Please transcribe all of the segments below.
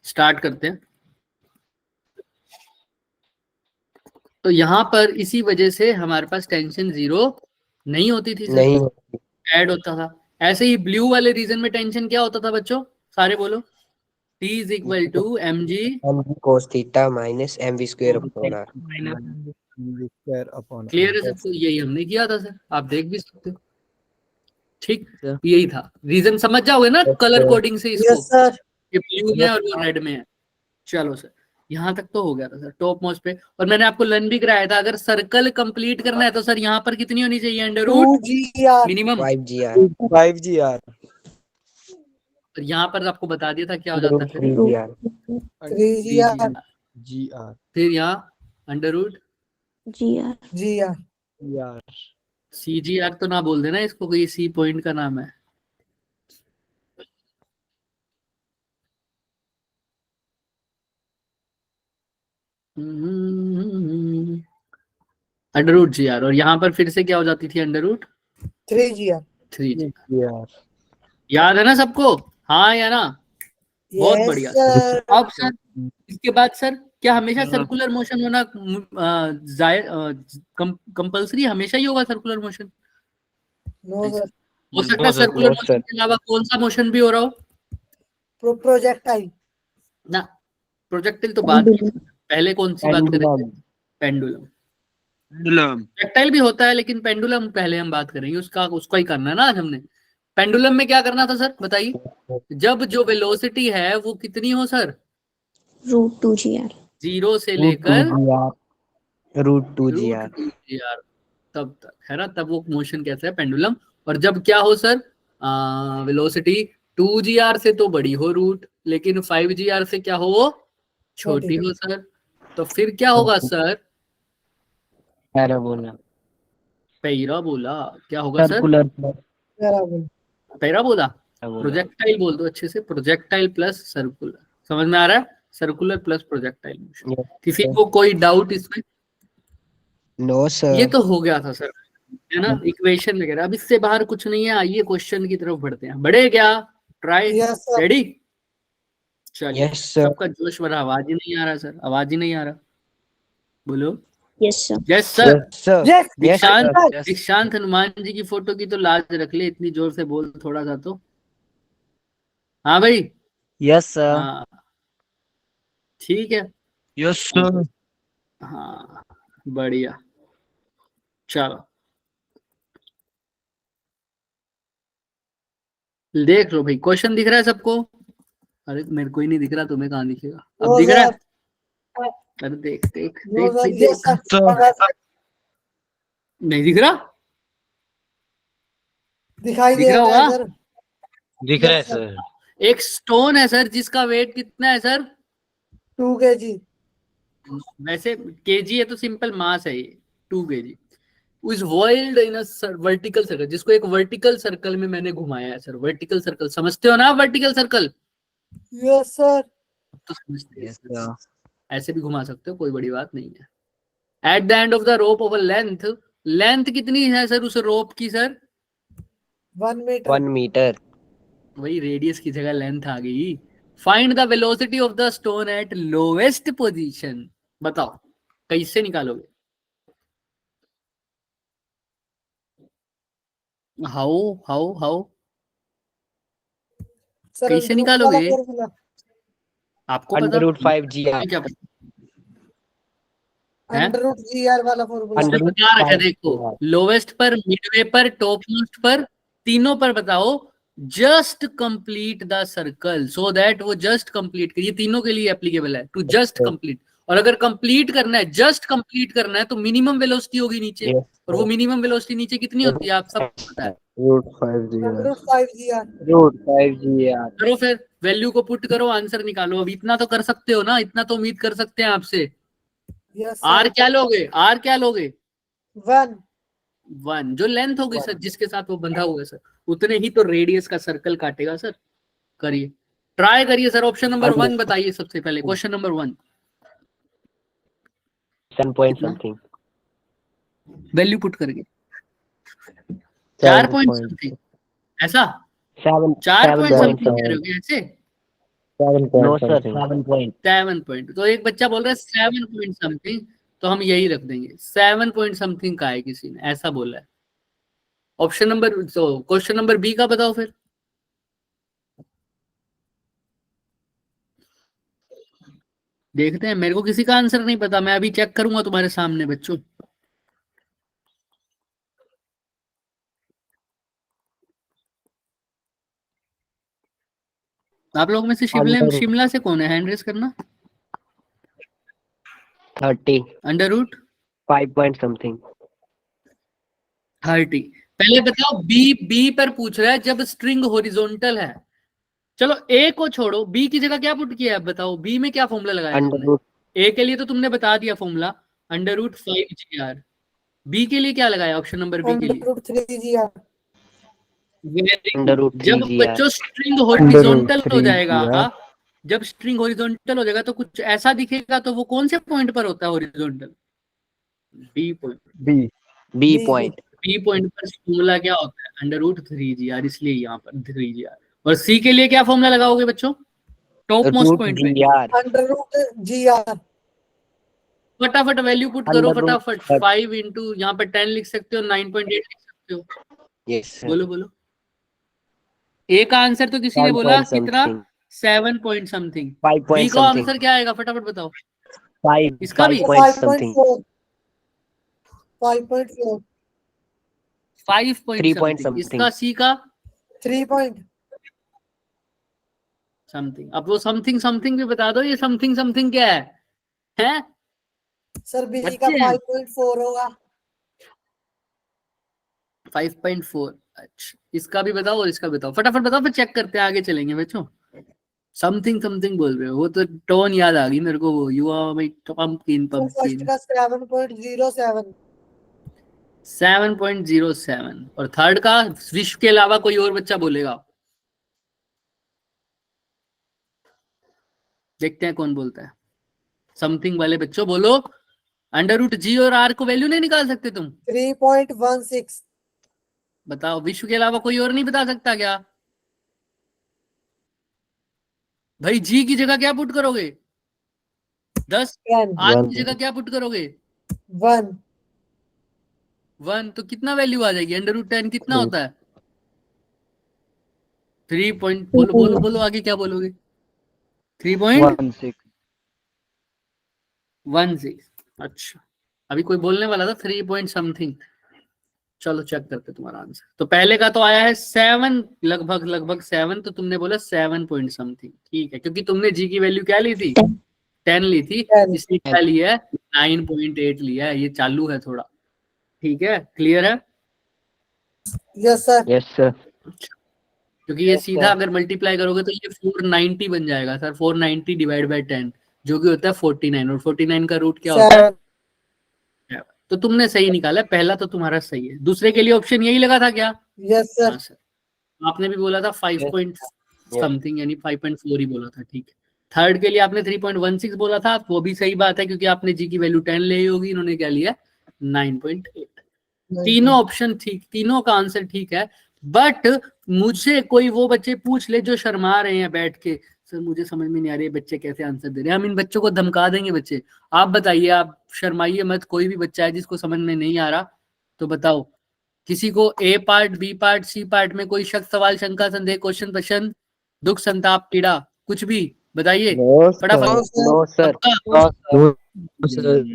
Start करते हैं। तो यहाँ पर इसी वजह से हमारे पास टेंशन जीरो नहीं होती थी सर, नहीं ऐड होता था। ऐसे ही ब्लू वाले रीजन में टेंशन क्या होता था बच्चों, सारे बोलो। T is equal to m g cos theta minus mv square upon r। Clear है सबको, यही हमने किया था सर, आप देख भी सकते हो। ठीक, यही था रीजन, समझ जाओगे ना कलर कोडिंग से इसको। Yes sir. ये ब्लू में और वो रेड में है। चलो सर, यहाँ तक तो हो गया था सर टॉप मोस्ट पे। और मैंने आपको लर्न भी कराया था, अगर सर्कल कंप्लीट करना है तो सर यहाँ पर कितनी होनी चाहिए under root 2GR minimum. 5gr 5gr और यहाँ पर आपको बता दिया था क्या हो जाता है फिर 3gr 3GR gr फिर यहाँ अंडर रूट GR यार CGR तो ना बोल देना इसको, कोई सी पॉइंट का नाम है। अंडर रूट GR, और यहाँ पर फिर से क्या हो जाती थी अंडर रूट 3GR 3G। यार याद है ना सबको, हाँ या ना? बहुत यस बढ़िया। सर। अब सर इसके बाद सर क्या हमेशा सर्कुलर मोशन होना कंपलसरी हमेशा ही होगा सर्कुलर मोशन? No sir. हो सकता है सर्कुलर मोशन के अलावा कौन सा मोशन भी हो रहा हो प्रोजेक्टाइल ना। प्रोजेक्टाइल तो बाद में, पहले कौन सी बात करेंगे? पेंडुलम। प्रोजेक्टाइल भी होता है लेकिन पेंडुलम पहले हम बात करेंगे, उसका ही करना है ना आज हमने। पेंडुलम में क्या करना था सर बताइए, जब जो वेलोसिटी है वो कितनी हो सर, √2GR 0 से लेकर √2gr √2GR तब तक है ना, तब वो मोशन कैसा है पेंडुलम। और जब क्या हो सर, वेलोसिटी 2GR से तो बड़ी हो रूट, लेकिन 5GR से क्या हो वो छोटी हो सर, तो फिर क्या होगा सर? Parabola parabola. क्या होगा सर? Circular parabola. प्रोजेक्टाइल बोल दो अच्छे से, प्रोजेक्टाइल प्लस सर्कुलर, समझ में आ रहा है? Circular plus projectile motion. किसी को कोई डाउट इसमें? No sir. ये तो हो गया था सर, है ना, इक्वेशन वगैरह। अब इससे बाहर कुछ नहीं है, आइए क्वेश्चन की तरफ बढ़ते हैं। बढ़े क्या? Try, ready? चलिए यस सर। सबका जोश भरा, आवाज ही नहीं आ रहा सर, आवाज ही नहीं आ रहा, बोलो yes sir. Yes sir. Yes दीक्षांत, दीक्षांत हनुमान जी की फोटो की तो लाज रख ले, इतनी जोर से बोल थोड़ा सा तो। हाँ भाई, यस सर। हाँ ठीक है, यस सर। हाँ बढ़िया। चलो देख लो भाई, क्वेश्चन दिख रहा है सबको? अरे मेरे को ही नहीं दिख रहा, तुम्हें कहाँ दिखेगा? अब दिख रहा है? अरे देख देख देख भाई, देख। नहीं दिख रहा? दिखाई दिख दे रहा रहा है होगा? सर। दिख रहा है सर। एक स्टोन है सर जिसका वेट कितना है सर? 2 kg। वैसे केजी है तो सिंपल मास है ये, 2 kg। Is whirled in vertical circle, जिसको एक वर्टिकल सर्कल में मैंने घुमाया है सर। वर्टिकल सर्कल समझते हो ना, वर्टिकल सर्कल यस सर। तो समझते यस हैं, सर। ऐसे भी घुमा सकते हो, कोई बड़ी बात नहीं है। At the end of the rope of length, length कितनी है सर उस रोप की सर? 1 मीटर। 1 मीटर। वही रेडियस की जगह लेंथ आ गई। Find the velocity of the stone eight lowest position. बताओ कैसे निकालोगे? हाउ हाउ हाउ सर कैसे अंडर रूट वाला निकालोगे? फॉर्मूला। आपको पता? अंडर रूट 5gr क्या पता है? अंडर रूट GR वाला फॉर्मूला। अंडर रूट क्या रखा देखो, 5gr लोवेस्ट पर, मिडवे पर, टॉप मोस्ट पर, तीनों पर बताओ। Just complete the circle so that वो जस्ट कंप्लीट करिए, तीनों के लिए एप्लीकेबल है, टू जस्ट कंप्लीट। और अगर कंप्लीट करना है, जस्ट कंप्लीट करना है, तो मिनिमम वेलोसिटी होगी नीचे। और वो मिनिमम वेलोसिटी नीचे कितनी होती है आप सबको पता है? Under root 5GR। √5gr करो फिर, वैल्यू को पुट करो, आंसर निकालो। अब इतना तो कर सकते हो ना, इतना तो उम्मीद कर सकते हैं आपसे। Yes are sir. क्या लोगे? आर क्या लोगे? 1। 1 जो लेंथ होगी सर, जिसके साथ वो बंधा हुआ है सर, उतने ही तो रेडियस का सर्कल काटेगा सर। करिए, ट्राई करिए सर। ऑप्शन नंबर 1 बताइए सबसे पहले, क्वेश्चन नंबर 1 7 पॉइंट कितना? समथिंग। वैल्यू पुट करके 4 पॉइंट समथिंग, ऐसा 4 पॉइंट समथिंग कह रहे हो क्या ऐसे? No, sir. 7 point. 7 पॉइंट। तो एक बच्चा बोल रहा है 7 पॉइंट समथिंग, तो हम यही रख देंगे 7 पॉइंट समथिंग का है, किसी ने ऐसा बोला है। ऑप्शन नंबर, तो क्वेश्चन नंबर बी का बताओ फिर। देखते हैं, मेरे को किसी का आंसर नहीं पता, मैं अभी चेक करूंगा तुम्हारे सामने बच्चों। आप लोगों में से शिमला से कौन है, हैंड रेस करना। 30. Under root 5 point something. 30। पहले बताओ, बी पर पूछ रहा है जब स्ट्रिंग हॉरिजॉन्टल है। चलो ए को छोड़ो, बी की जगह क्या पुट किया है बताओ, बी में क्या फॉर्मूला लगाया Under तुमने? root. ए के लिए तो तुमने बता दिया formula, under root 5GR। B के लिए क्या लगाया, ऑप्शन नंबर बी के लिए? √3GR। Under root जब 3GR. बच्चों स्ट्रिंग हॉरिजॉन्टल हो 3GR. जाएगा, जब स्ट्रिंग हॉरिजॉन्टल हो जाएगा तो कुछ ऐसा दिखेगा, तो वो कौन से पॉइंट पर होता है horizontal? B point. B point. B point पर फॉर्मूला क्या होता है, अंडर रूट 3GR, इसलिए यहाँ पर 3GR। और सी के लिए क्या फॉर्मूला लगाओगे बच्चों, टॉप मोस्ट Root पॉइंट पे? GR. √GR। फटाफट वैल्यू पुट करो, Under root फटाफट। 5 इंटू यहाँ पर 10 लिख सकते हो, 9.8 लिख सकते हो। Yes, sir. बोलो बोलो। ए का आंसर तो किसी ने 5 बोला point कितना, something. 7 point something. 5 B point का something. आंसर क्या आएगा, फटाफट बताओ। 5. इसका भी? 5 point something. 5.4। 5 point 3 point something. something. इसका सी का 3 point। समथिंग। अब वो समथिंग समथिंग भी बता दो, ये समथिंग समथिंग क्या है, हैं? सर बी का बच्चे हैं। 5.4 होगा। 5.4। अच्छा, इसका भी बताओ और इसका बताओ, फटाफट बताओ, फिर चेक करते हैं, आगे चलेंगे बच्चों। समथिंग समथिंग बोल रहे हो, वो तो टोन याद आ गई मेरे को, वो यू आर माय पंपकिन तो फर्स्ट पंपकिन। का 7.07। 7.07। और थर्ड का, विश्व के अलावा कोई और बच्चा बोलेगा, देखते हैं कौन बोलता है। समथिंग वाले बच्चों बोलो। अंडर रूट जी और आर को वैल्यू नहीं निकाल सकते तुम? 3.16। बताओ, विश्व के अलावा कोई और नहीं बता सकता क्या? भाई जी की जगह क्या पुट करोगे, 10। 10। आर की जगह क्या पुट करोगे, 1। 1। तो कितना वैल्यू आ जाएगी, अंडर रूट 10 कितना होता है? 3 पॉइंट। बोलो बोलो बोलो, आगे क्या बोलोगे? 3.16। अच्छा, अभी कोई बोलने वाला था 3 पॉइंट समथिंग। चलो चेक करते तुम्हारा आंसर। तो पहले का तो आया है 7, लगभग 7, तो तुमने बोला 7 पॉइंट समथिंग। ठीक है, क्योंकि तुमने जी की वैल्यू क्या ली थी, 10 ली थी, 10। इसने क्या लिया है, 9.8 लिया है। ये चालू है थोड़ा, ठीक है, क्लियर है? Yes sir. Yes, sir. क्योंकि ये Yes, सीधा sir. अगर मल्टीप्लाई करोगे तो ये 490 बन जाएगा सर, 490 डिवाइड बाय 10, जो कि होता है 49, और 49 का रूट क्या होता है? 7। तो तुमने सही निकाला, पहला तो तुम्हारा सही है। दूसरे के लिए ऑप्शन यही लगा था क्या? यस हाँ सर। सर, आपने भी बोला था 5 पॉइंट समथिंग, यानी 5.4 ही बोला था, ठीक है। थर्ड के लिए आपने 3.16 बोला था, वो भी सही बात है, क्योंकि आपने जी की वैल्यू 10 ले होगी, इन्होंने क्या लिया, 9.8। तीनों ऑप्शन ठीक, तीनों का आंसर ठीक है। बट मुझे कोई वो बच्चे पूछ ले जो शर्मा रहे हैं बैठ के, सर मुझे समझ में नहीं आ रही है बच्चे कैसे आंसर दे रहे हैं, हम इन बच्चों को धमका देंगे बच्चे। आप बताइए, आप शर्माइए मत, कोई भी बच्चा है जिसको समझ में नहीं आ रहा तो बताओ। किसी को A part, B part, C part में कोई शक, सवाल, शंका, संदेह, क्वेश्चन, प्रश्न, दुख, संताप, पीड़ा, कुछ भी बताइए फटाफट। No, sir. सबका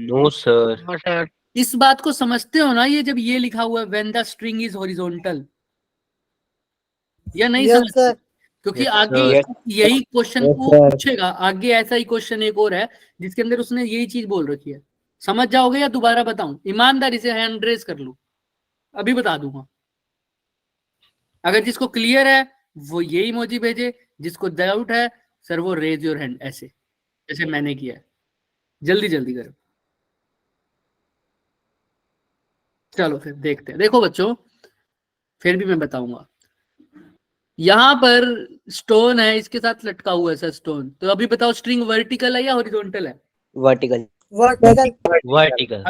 नो सर। इस बात को समझते हो ना, ये जब ये लिखा हुआ है when the string is horizontal, या नहीं यस समझते? सर। क्योंकि Yes, आगे sir. यही क्वेश्चन को पूछेगा, आगे ऐसा ही क्वेश्चन एक और है जिसके अंदर उसने यही चीज बोल रखी है। समझ जाओगे या दोबारा बताऊं? ईमानदारी से हैंड रेज कर लो, अभी बता दूंगा। अगर जिसको क्लियर है वो ये इमोजी भेजे, जिसको डाउट है सर वो रेज योर हैंड, ऐसे जैसे मैंने किया है। जल्दी जल्दी करो। चलो फिर देखते हैं। देखो बच्चों, फिर भी मैं बताऊंगा। यहां पर स्टोन है, इसके साथ लटका हुआ है सर स्टोन। तो अभी बताओ, स्ट्रिंग वर्टिकल है या हॉरिजॉन्टल है? Vertical. वर्टिकल। वर्टिकल।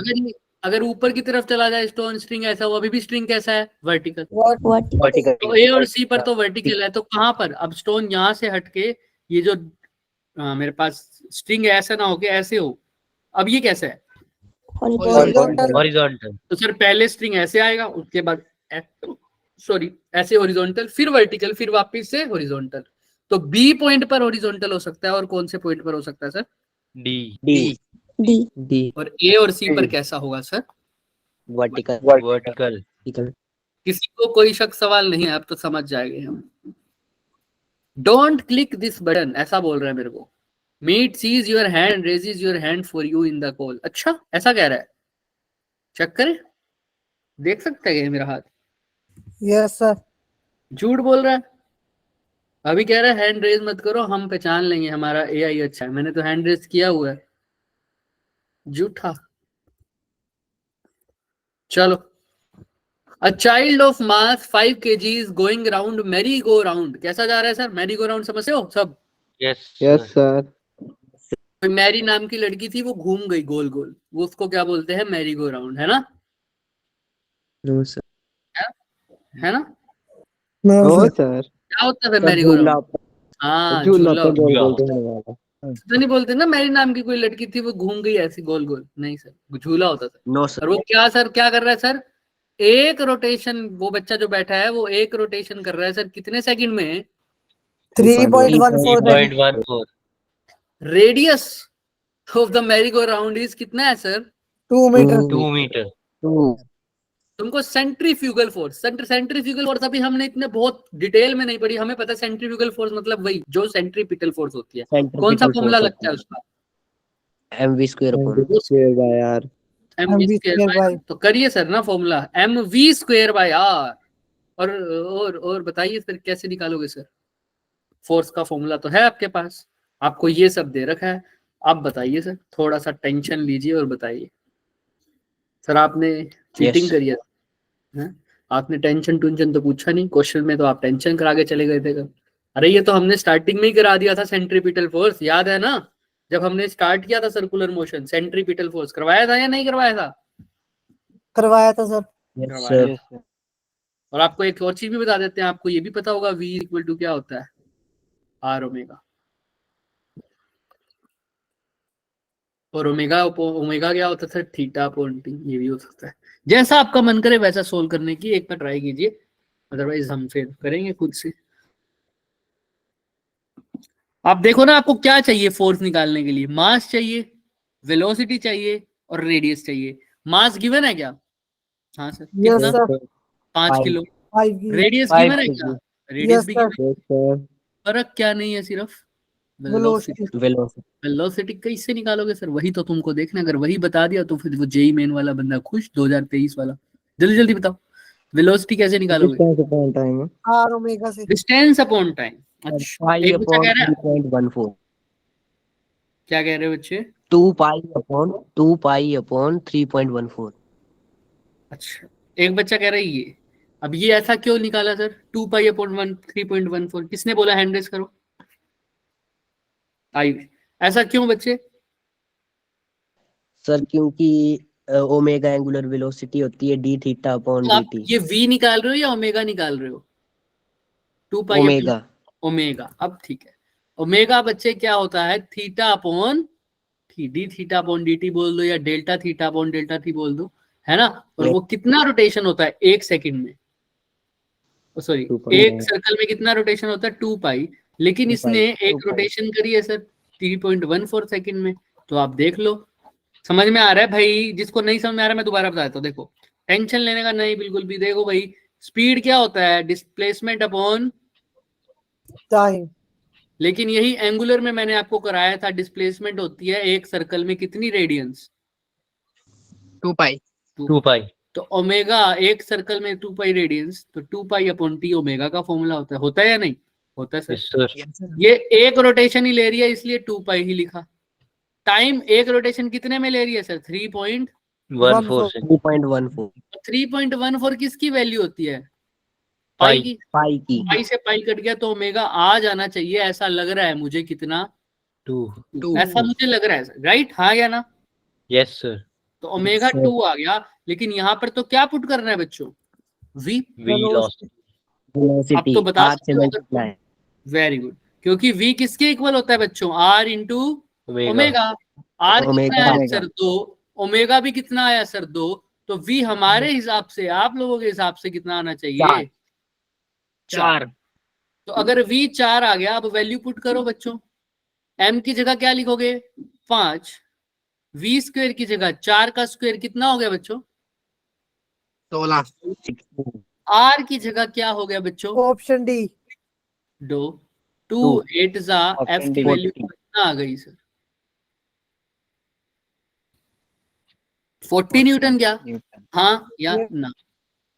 अगर ऊपर की तरफ चला जाए स्टोन, स्ट्रिंग ऐसा हुआ, अभी भी स्ट्रिंग कैसा है, वर्टिकल। What? Vertical. तो ए और सी पर तो वर्टिकल है, तो कहां पर अब स्टोन यहां से हटके ये जो मेरे पास स्ट्रिंग ऐसा ना हो कि ऐसे हो। अब ये कैसा है? Horizontal. Horizontal. तो सर पहले स्ट्रिंग ऐसे आएगा, उसके बाद सॉरी ऐसे हॉरिजॉन्टल, फिर वर्टिकल, फिर वापस से हॉरिजॉन्टल। तो बी पॉइंट पर हॉरिजॉन्टल हो सकता है, और कौन से पॉइंट पर हो सकता है sir? D. D. D. D. और ए और सी पर कैसा होगा सर? Vertical. Vertical. Vertical. किसी को कोई शक सवाल नहीं है, अब तो समझ जाएंगे हम। डोंट क्लिक दिस बटन, ऐसा बोल रहा है मेरे को। Meet sees your hand, raises your hand for you in the call. अच्छा ऐसा कह रहा है, चेक करें, देख सकते हैं मेरा हाथ? Yes, sir. झूठ बोल रहा है। अभी कह रहा है हैंड रेज मत करो, हम पहचान लेंगे, हमारा एआई अच्छा है। मैंने तो हैंड रेज किया हुआ है। झूठा। चलो। A child of mass 5 kg is going round merry go round। कैसा जा रहा है सर? मैरी गो राउंड समझते हो सब? Yes. Yes, sir. कोई मैरी नाम की लड़की थी, वो घूम गई गोल गोल, वो उसको क्या बोलते हैं? मैरी गो राउंड, है ना? No, sir. है ना? No, No, sir. sir. क्या होता है Sir, मैरी गो झूला राउंड? हाँ झूला झूला पे होता गोल झूला। गोल घूमने वाला। है। तो नहीं बोलते ना मैरी नाम की कोई लड़की थी, वो घूम गई ऐसी गोल गोल? नहीं सर, झूला होता था। No, sir. और वो क्या सर, क्या कर रहा है सर? एक रोटेशन, वो बच्चा जो बैठा है वो एक रोटेशन कर रहा है सर, कितने सेकंड में? 3.14 seconds. 3.14. Radius of the merry go round is कितना है सर? 2 meters. 2 meter. 2. तुमको सेंट्रीफ्यूगल फोर्स, सेंट्रीफ्यूगल फोर्स अभी हमने इतने बहुत डिटेल में नहीं पढ़ी। हमें पता है सेंट्रीफ्यूगल फोर्स मतलब वही जो सेंट्रीपिटल फोर्स होती है। कौन सा फॉर्मूला लगता है उसका? mv square upon square by r. mv square bye. तो करिए सर ना formula, mv square bye r। और बताइए सर कैसे निकालोगे सर? फोर्स का फॉर्मूला तो है आपके पास, आपको ये सब दे रखा है। आप बताइए सर, थोड़ा सा टेंशन लीजिए और बताइए। सर आपने चीटिंग करी है? आपने टेंशन टूंशन तो पूछा नहीं क्वेश्चन में, तो आप टेंशन करा के चले गए थे कब? अरे ये तो हमने स्टार्टिंग में ही करा दिया था, सेंट्रीपिटल फोर्स, याद है ना? जब हमने स्टार्ट किया था सर्कुलर मोशन, सेंट्रीपिटल फोर्स करवाया था या नहीं करवाया था? करवाया था सर। yes sir और आपको एक और चीज भी बता देते हैं, आपको ये भी पता होगा v इक्वल टू क्या होता है? R omega. और ओमेगा ओमेगा क्या होता था? Theta upon t. ये भी हो सकता है, जैसा आपका मन करे वैसा सोल्व करने की एक बार ट्राई कीजिए, अदरवाइज हम फिर करेंगे खुद से। आप देखो ना, आपको क्या चाहिए फोर्स निकालने के लिए? मास चाहिए, वेलोसिटी चाहिए और रेडियस चाहिए। मास गिवन है क्या? हाँ सर। Yes, कितना? sir. 5 kilo. 5 kg. Radius Five given है क्या? रेडियस Yes, भी sir. given है। yes sir फर्क क्या नहीं है, सिर्फ Velocity. velocity velocity. कैसे निकालोगे सर? वही तो तुमको देखना, अगर वही बता दिया तो फिर वो जेई मेन वाला बंदा खुश, 2023 वाला। जल्दी जल्दी बताओ, वेलोसिटी कैसे निकालोगे? distance upon time R omega से। Distance upon time. अच्छा pi एक बच्चा upon कह रहा है, 3.14 क्या कह रहे हो बच्चे? 2 pi upon 3.14 अच्छा एक बच्चा कह रहा है ये, अब ये ऐसा क्यों निकाला सर? 2 पाई अपॉन 3.14 किसने बोला? हैंड रेज करो। आई ऐसा क्यों बच्चे? सर क्योंकि ओमेगा एंगुलर वेलोसिटी होती है d थीटा अपॉन तो आप dt ये v निकाल रहे हो या ओमेगा निकाल रहे हो? 2 पाई ओमेगा ओमेगा। अब ठीक है, ओमेगा बच्चे क्या होता है? Theta upon D theta upon dt बोल दो, या डेल्टा थीटा अपॉन डेल्टा थी बोल दो, है ना? और वो कितना रोटेशन होता है एक सेकंड में? सॉरी, 2.1 एक सर्कल में कितना रोटेशन होता है? 2 पाई। लेकिन 2 इसने एक 2 रोटेशन करी है सर 3.14 सेकंड में। तो आप देख लो, समझ में आ रहा है भाई? जिसको नहीं समझ में आ रहा है मैं दोबारा बताता हूँ। देखो टेंशन लेने का नहीं बिल्कुल भी। देखो भाई, स्पीड क्या होता है? Displacement upon time. लेकिन यही एंगुलर में मैंने आपको कराया था, डिस्प्लेसमेंट होती है एक सर्कल में कितनी रेडियंस? 2 pi. 2 pi. तो ओमेगा एक सर्कल में 2 पाई रेडियंस, तो 2 पाई अपॉन टी ओमेगा का फॉर्मूला होता है या नहीं होता है sir? Yes sir. Yes, sir. ये एक रोटेशन ही ले रही है इसलिए 2 पाई ही लिखा। टाइम एक रोटेशन कितने में ले रही है सर? 1.4 से 2.14 3.14 किसकी वैल्यू होती है? पाई की। पाई की पाई से पाई कट गया तो ओमेगा आ जाना चाहिए, ऐसा लग रहा है मुझे। कितना? 2. ऐसा मुझे लग रहा है राइट, हाँ या ना? Yes sir. तो ओमेगा 2 आ गया, लेकिन यहाँ पर तो क्या पुट करना है बच्चों? v। V lost. अब वेलोसिटी तो बता r से सकते हो मल्टीप्लाई वेरी गुड। क्योंकि v किसके इक्वल होता है बच्चों, r into omega. r omega. कितना आया सर 2, ओमेगा भी कितना आया सर 2, तो v हमारे हिसाब से, आप लोगों के हिसाब से कितना आना चाहिए, 4। तो अगर v 4 आ गया, अब वैल्यू पुट करो बच्चों। m की जगह क्या लिखोगे 5, v स्क्वायर की जगह 4 का स्क्वायर कितना हो गया बच्चों 16। r की जगह क्या हो गया बच्चों ऑप्शन डी 2, 2 8 जा f की वैल्यू कितना आ गई सर 40 न्यूटन क्या, हाँ या ना।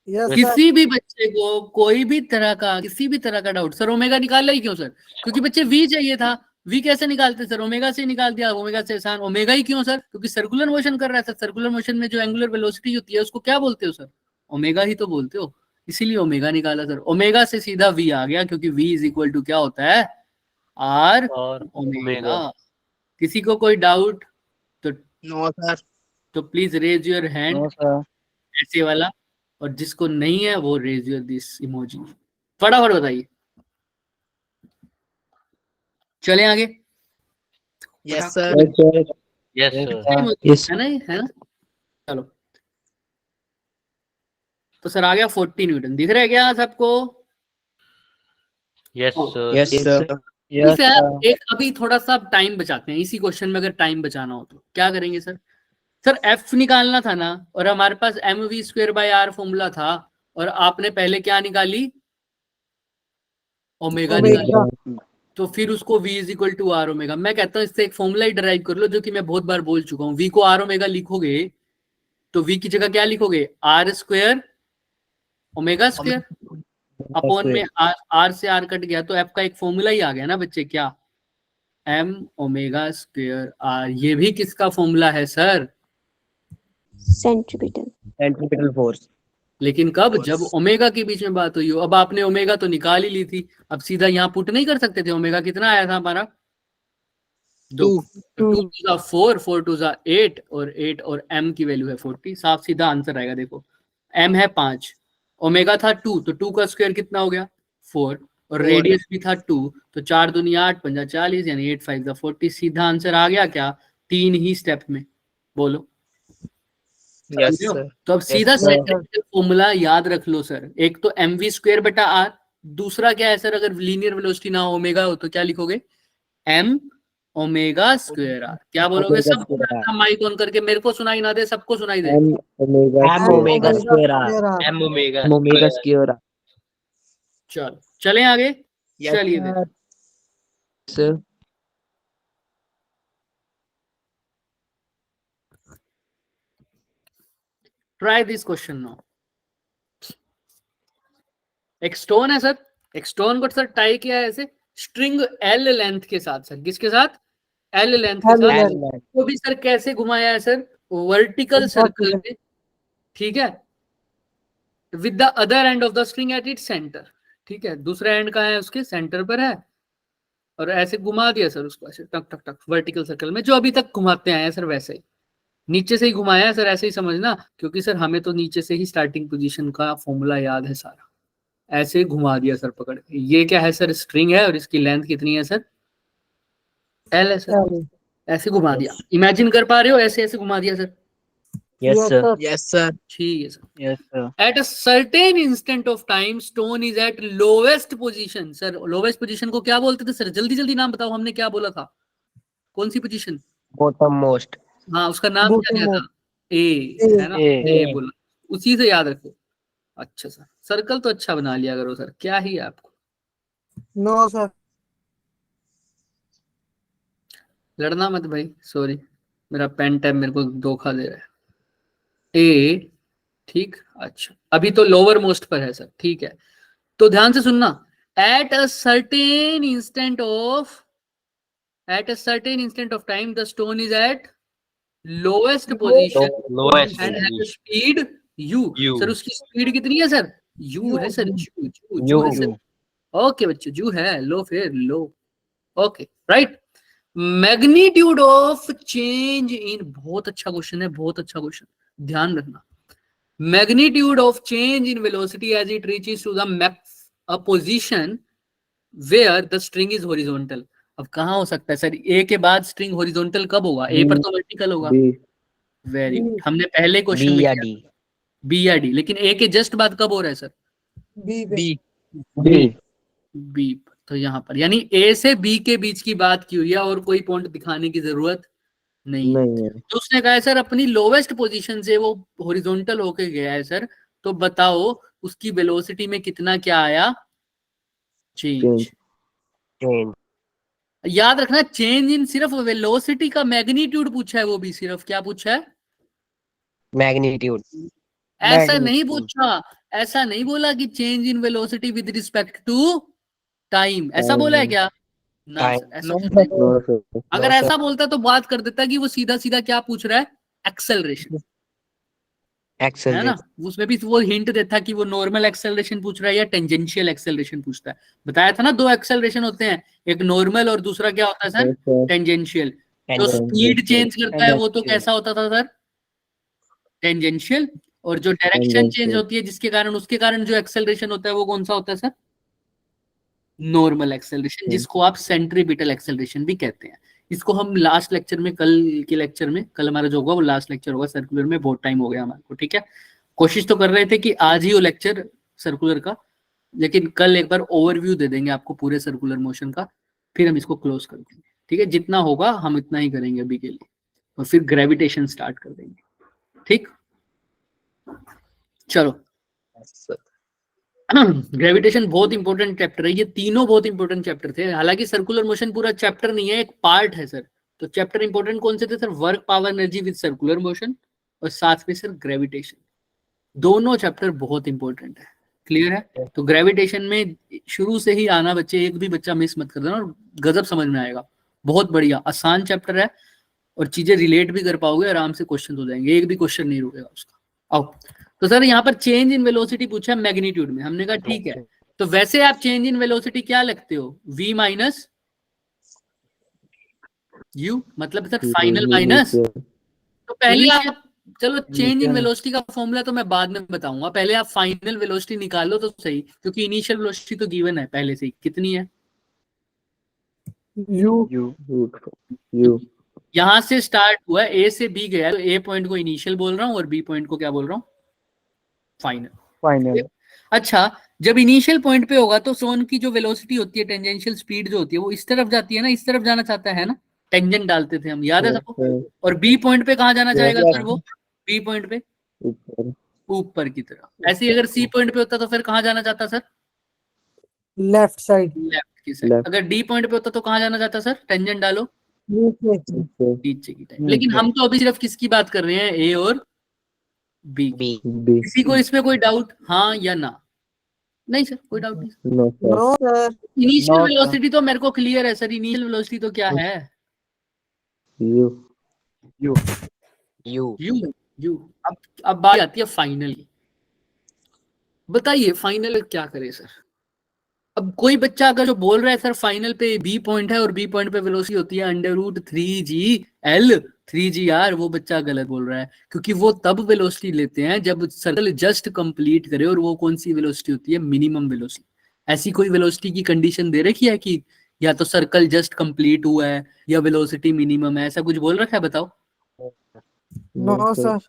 यस सर किसी भी बच्चे को कोई भी तरह का, किसी भी तरह का डाउट, सर ओमेगा निकाला ही क्यों सर, क्योंकि बच्चे v चाहिए था, v कैसे निकालते सर, ओमेगा से निकाल दिया, ओमेगा से आसान, ओमेगा ही क्यों सर, क्योंकि सर्कुलर मोशन कर रहा है सर, सर्कुलर मोशन में जो एंगुलर वेलोसिटी होती है उसको क्या बोलते हो सर, ओमेगा ही तो बोलते हो, इसीलिए ओमेगा निकाला सर। ओमेगा से सीधा v आ गया, क्योंकि v इज इक्वल टू क्या होता है r और ओमेगा। किसी को कोई डाउट नो सर। तो प्लीज रेज योर हैंड, ऐसे वाला, और जिसको नहीं है वो रेज योर दिस इमोजी, फटाफट बताइए। चलें आगे। Yes sir. यस सर, है ना ये, है ना, चलो। तो सर आ गया 40 न्यूटन, दिख रहा है क्या सबको? Yes sir, yes sir. ठीक है, एक अभी थोड़ा सा टाइम बचाते हैं, इसी क्वेश्चन में अगर टाइम बचाना हो तो क्या करेंगे सर, सर f निकालना था ना, और हमारे पास mv square bye r formula था, और आपने पहले क्या निकाली ओमेगा निकाली, तो फिर उसको v is equal to r omega. मैं कहता हूँ इससे एक फॉर्मूला ही डिराइव कर लो, जो कि मैं बहुत बार बोल चुका हूँ। v को आर ओमेगा लिखोगे तो v की जगह क्या लिखोगे r square omega square, upon में आर से आर कट गया, तो f का एक फॉर्मूला ही आ गया ना बच्चे, क्या m ओमेगा स्क्वायर r। ये भी किसका फॉर्मूला है सर, सेंट्रीपिटल फोर्स। लेकिन कब, जब ओमेगा के बीच में बात हुई हो। अब आपने ओमेगा तो निकाल ही ली थी, अब सीधा यहाँ पुट नहीं कर सकते थे, ओमेगा कितना आया था हमारा 2, 2 टू 4, 4 टू 8, और 8 और m की वैल्यू है 40, साफ सीधा आंसर आएगा। देखो m है 5, ओमेगा था 2, तो 2 का स्क्वायर कितना हो गया 4, और रेडियस भी था 2, तो 4 दूनी 8 5 40, यानी 8 5 40, सीधा आंसर आ गया क्या 3 ही स्टेप में, बोलो। Yes sir. तो अब सीधा फॉर्मूला याद रख लो सर, एक तो mv स्क्वायर बटा r, दूसरा क्या है सर, अगर लीनियर वेलोसिटी ना हो ओमेगा हो तो क्या लिखोगे m ओमेगा स्क्वायर r। क्या बोलोगे सब, माइक ऑन करके, मेरे को सुनाई ना दे, सबको सुनाई दे। M omega square R. m omega omega square R. चलो चलें आगे। Yes, चलिए sir. Sir try this question now. एक स्टोन है सर, एक स्टोन को सर टाई किया है ऐसे स्ट्रिंग एल लेंथ के साथ, सर किसके साथ एल लेंथ के साथ, वो भी सर कैसे घुमाया है सर वर्टिकल सर्कल में, ठीक है, with the other end of the string at its centre, ठीक है, दूसरा एंड कहाँ है उसके सेंटर पर है, और ऐसे घुमा दिया सर उसको ऐसे टक टक टक वर्टिकल सर्कल में, जो अभी तक घुमाते आए हैं सर वैसे ही, नीचे से ही घुमाया है सर, ऐसे ही समझना, क्योंकि सर हमें तो नीचे से ही स्टार्टिंग पोजीशन का फॉर्मूला याद है सारा, ऐसे ही घुमा दिया सर पकड़ के। ये क्या है सर स्ट्रिंग है, और इसकी लेंथ कितनी है सर एल है सर, ऐसे घुमा दिया, इमेजिन कर पा रहे हो, ऐसे ऐसे घुमा दिया sir, yes sir. Yes, sir. ठीक है sir. Yes sir. At a certain instant of time stone is at lowest position, sir lowest position को क्या बोलते थे सर, जल्दी जल्दी नाम बताओ, हमने क्या बोला था, कौन सी पोजीशन, बॉटम मोस्ट। हाँ उसका नाम क्या था, ए है ना, ए बोला, उसी से याद रखो। अच्छा सर, सर्कल तो अच्छा बना लिया करो सर, क्या ही है आपको, नो सर। लड़ना मत भाई, सॉरी मेरा पेन टैब मेरे को धोखा दे रहा है। ए ठीक, अच्छा अभी तो लोअर मोस्ट पर है सर, ठीक है, तो ध्यान से सुनना, at a certain instant of time the stone is at lowest position lowest and has speed u। Sir उसकी स्पीड कितनी है सर, u है सर, u है सर, ओके बच्चों जू है, लो फिर लो, okay right. Magnitude of change in, बहुत अच्छा क्वेश्चन है, बहुत अच्छा क्वेश्चन, ध्यान रखना, magnitude of change in velocity as it reaches to the map a position where the string is horizontal. अब कहाँ हो सकता है सर, ए के बाद स्ट्रिंग हॉरिजॉन्टल कब होगा, ए पर तो वर्टिकल होगा। बी वेरी गुड, हमने पहले क्वेश्चन बी में या किया डी बी या डी, लेकिन ए के जस्ट बाद कब हो रहा है सर, बी पे बी बी बी। तो यहाँ पर यानी ए से बी के बीच की बात की हुई है और कोई पॉइंट दिखाने की जरूरत नहीं है। नहीं है। तो उसने कहा है सर अपनी लोवेस्ट पोजीशन से वो हॉरिजॉन्टल होके गया है सर, तो बताओ उसकी वेलोसिटी में कितना क्या आया, चेंज। चेंज याद रखना चेंज इन सिर्फ वेलोसिटी का मैग्नीट्यूड पूछा है, वो भी सिर्फ क्या पूछा है, मैग्नीट्यूड ऐसा नहीं पूछा, ऐसा नहीं बोला कि change in velocity with respect to time, ऐसा बोला है क्या, ना Time. सर, ऐसा कुछ नहीं। नो सर अगर ऐसा बोलता तो बात कर देता कि वो सीधा सीधा क्या पूछ रहा है, एक्सेलरेशन, है एक्सेलरेशन ना, उसमें भी वो हिंट देता कि वो नॉर्मल एक्सेलरेशन पूछ रहा है या टेंजेंशियल एक्सेलरेशन पूछता है। बताया था ना दो एक्सेलरेशन होते हैं, एक नॉर्मल और दूसरा क्या होता है सर, टेंजेंशियल। जो स्पीड चेंज करता है वो तो कैसा होता था सर, टेंजेंशियल। और जो डायरेक्शन चेंज होती है जिसके कारण, उसके कारण जो एक्सेलरेशन होता है वो कौन सा होता है सर, नॉर्मल एक्सेलरेशन, जिसको आप सेंट्रीपिटल एक्सेलरेशन भी कहते हैं। इसको हम लास्ट लेक्चर में, कल के लेक्चर में, कल हमारा जो होगा वो लास्ट लेक्चर होगा सर्कुलर में, बहुत टाइम हो गया हमारे को, ठीक है। कोशिश तो कर रहे थे कि आज ही वो लेक्चर सर्कुलर का, लेकिन कल एक बार ओवरव्यू दे देंगे आपको पूरे सर्कुलर मोशन का, फिर हम इसको क्लोज कर देंगे, ठीक है। जितना होगा हम इतना ही करेंगे अभी के लिए, और फिर ग्रेविटेशन स्टार्ट कर देंगे, ठीक। चलो, ग्रेविटेशन बहुत इंपॉर्टेंट चैप्टर है, ये तीनों बहुत इंपॉर्टेंट चैप्टर थे। हालांकि सर्कुलर मोशन पूरा चैप्टर नहीं है, एक पार्ट है सर। तो चैप्टर इंपॉर्टेंट कौन से थे sir, work, power, energy with circular motion, और साथ में सर ग्रेविटेशन। दोनों चैप्टर बहुत इंपॉर्टेंट है, क्लियर है। तो ग्रेविटेशन में शुरू से ही आना बच्चे, एक भी बच्चा मिस मत कर देना, और गजब समझ में आएगा। बहुत बढ़िया आसान चैप्टर है, और चीजें रिलेट भी कर पाओगे, आराम से क्वेश्चन हो जाएंगे, एक भी क्वेश्चन नहीं रुकेगा उसका। आओ, तो सर यहाँ पर चेंज इन वेलोसिटी पूछा मैग्नीट्यूड में, हमने कहा ठीक है। तो वैसे आप चेंज इन वेलोसिटी क्या लिखते हो, v माइनस यू, मतलब सर फाइनल माइनस। तो पहले आप, चलो चेंज इन वेलोसिटी का फॉर्मूला तो मैं बाद में बताऊंगा, पहले आप फाइनल वेलोसिटी निकालो तो सही, क्योंकि इनिशियल वेलोसिटी तो गिवन है पहले से ही, कितनी है, यू यहां से स्टार्ट हुआ, ए से बी गया, तो ए पॉइंट को इनिशियल बोल रहा हूँ और बी पॉइंट को क्या बोल रहा हूँ, फाइनल। अच्छा, जब इनिशियल पॉइंट पे होगा तो सोन की जो वेलोसिटी होती है, टेंजेंशियल स्पीड जो होती है, वो इस तरफ जाती है ना, इस तरफ जाना चाहता है ना, टेंजेंट डालते थे हम, याद है सबको। और बी पॉइंट पे कहाँ जाना चाहेगा सर वो, बी पॉइंट पे ऊपर की तरफ। ऐसे ही अगर सी पॉइंट पे होता तो फिर कहाँ जाना चाहता सर, लेफ्ट साइड लेफ्ट की साइड। अगर डी पॉइंट पे होता तो कहाँ जाना चाहता सर, टेंजेंट डालो नीचे की टाइप। लेकिन हम तो अभी सिर्फ किसकी बात कर रहे हैं, ए और बी। किसी को इसमें कोई डाउट, हाँ या ना, नहीं सर कोई डाउट नहीं। नो सर इनिशियल वेलोसिटी तो मेरे को क्लियर है सर, इनिशियल वेलोसिटी तो क्या है, यू यू। अब बात आती है फाइनल की। बताइए फाइनल क्या करे सर। अब कोई बच्चा अगर जो बोल रहा है सर फाइनल पे बी पॉइंट है और बी पॉइंट पे वेलोसिटी होती है √3GL3GR, वो बच्चा गलत बोल रहा है, क्योंकि वो तब वेलोसिटी लेते हैं जब सर्कल जस्ट कंप्लीट करे, और वो कौन सी वेलोसिटी होती है, मिनिमम वेलोसिटी। ऐसी कोई वेलोसिटी की कंडीशन दे रखी है कि या तो सर्कल जस्ट कंप्लीट हुआ है या वेलोसिटी मिनिमम है, ऐसा कुछ बोल रखा है, बताओ। नो सर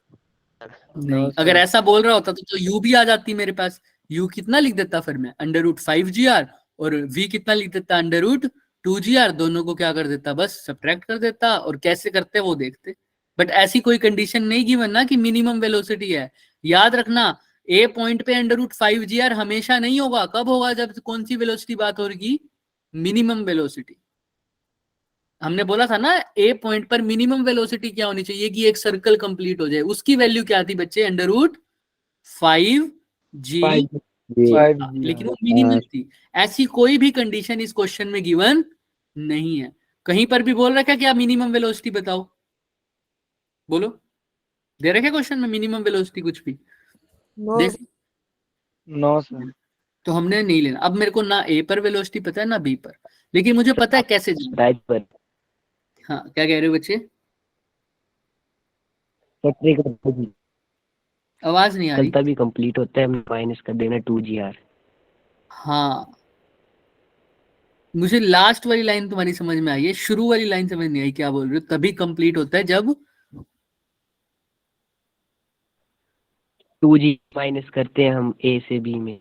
नहीं, अगर ऐसा बोल रहा होता तो यू भी आ जाती मेरे पास। यू कितना लिख देता फिर मैं, √5GR, और v कितना लिख देता, √2GR। दोनों को क्या कर देता, बस सब्ट्रैक्ट कर देता, और कैसे करते वो देखते। बट ऐसी कोई कंडीशन नहीं गिवन ना कि मिनिमम वेलोसिटी है। याद रखना, ए पॉइंट पे √5GR हमेशा नहीं होगा, कब होगा, जब कौन सी वेलोसिटी बात हो रही, मिनिमम वेलोसिटी। हमने बोला था ना, ए पॉइंट पर मिनिमम वेलोसिटी क्या होनी चाहिए कि एक सर्कल कंप्लीट हो जाए, उसकी वैल्यू क्या थी बच्चे, √5G। लेकिन वो मिनिमम थी। ऐसी कोई भी कंडीशन इस क्वेश्चन में गिवन नहीं है। कहीं पर भी बोल रखा है क्या मिनिमम वेलोसिटी बताओ, बोलो, दे रखे क्वेश्चन में मिनिमम वेलोसिटी कुछ भी, नो सर तो हमने नहीं लेना। अब मेरे को ना ए पर वेलोसिटी पता है ना बी पर, लेकिन मुझे पता है कैसे जाना। राइट पर हाँ, क्या कह रहे हो बच्चे, आवाज नहीं आ रही। तभी कंप्लीट होता है, माइनस कर देना 2GR। हाँ, मुझे लास्ट वाली लाइन तुम्हारी समझ में आई है, शुरू वाली लाइन समझ नहीं आई क्या बोल रहे हो। तभी कंप्लीट होता है जब 2G माइनस करते हैं हम A से B में।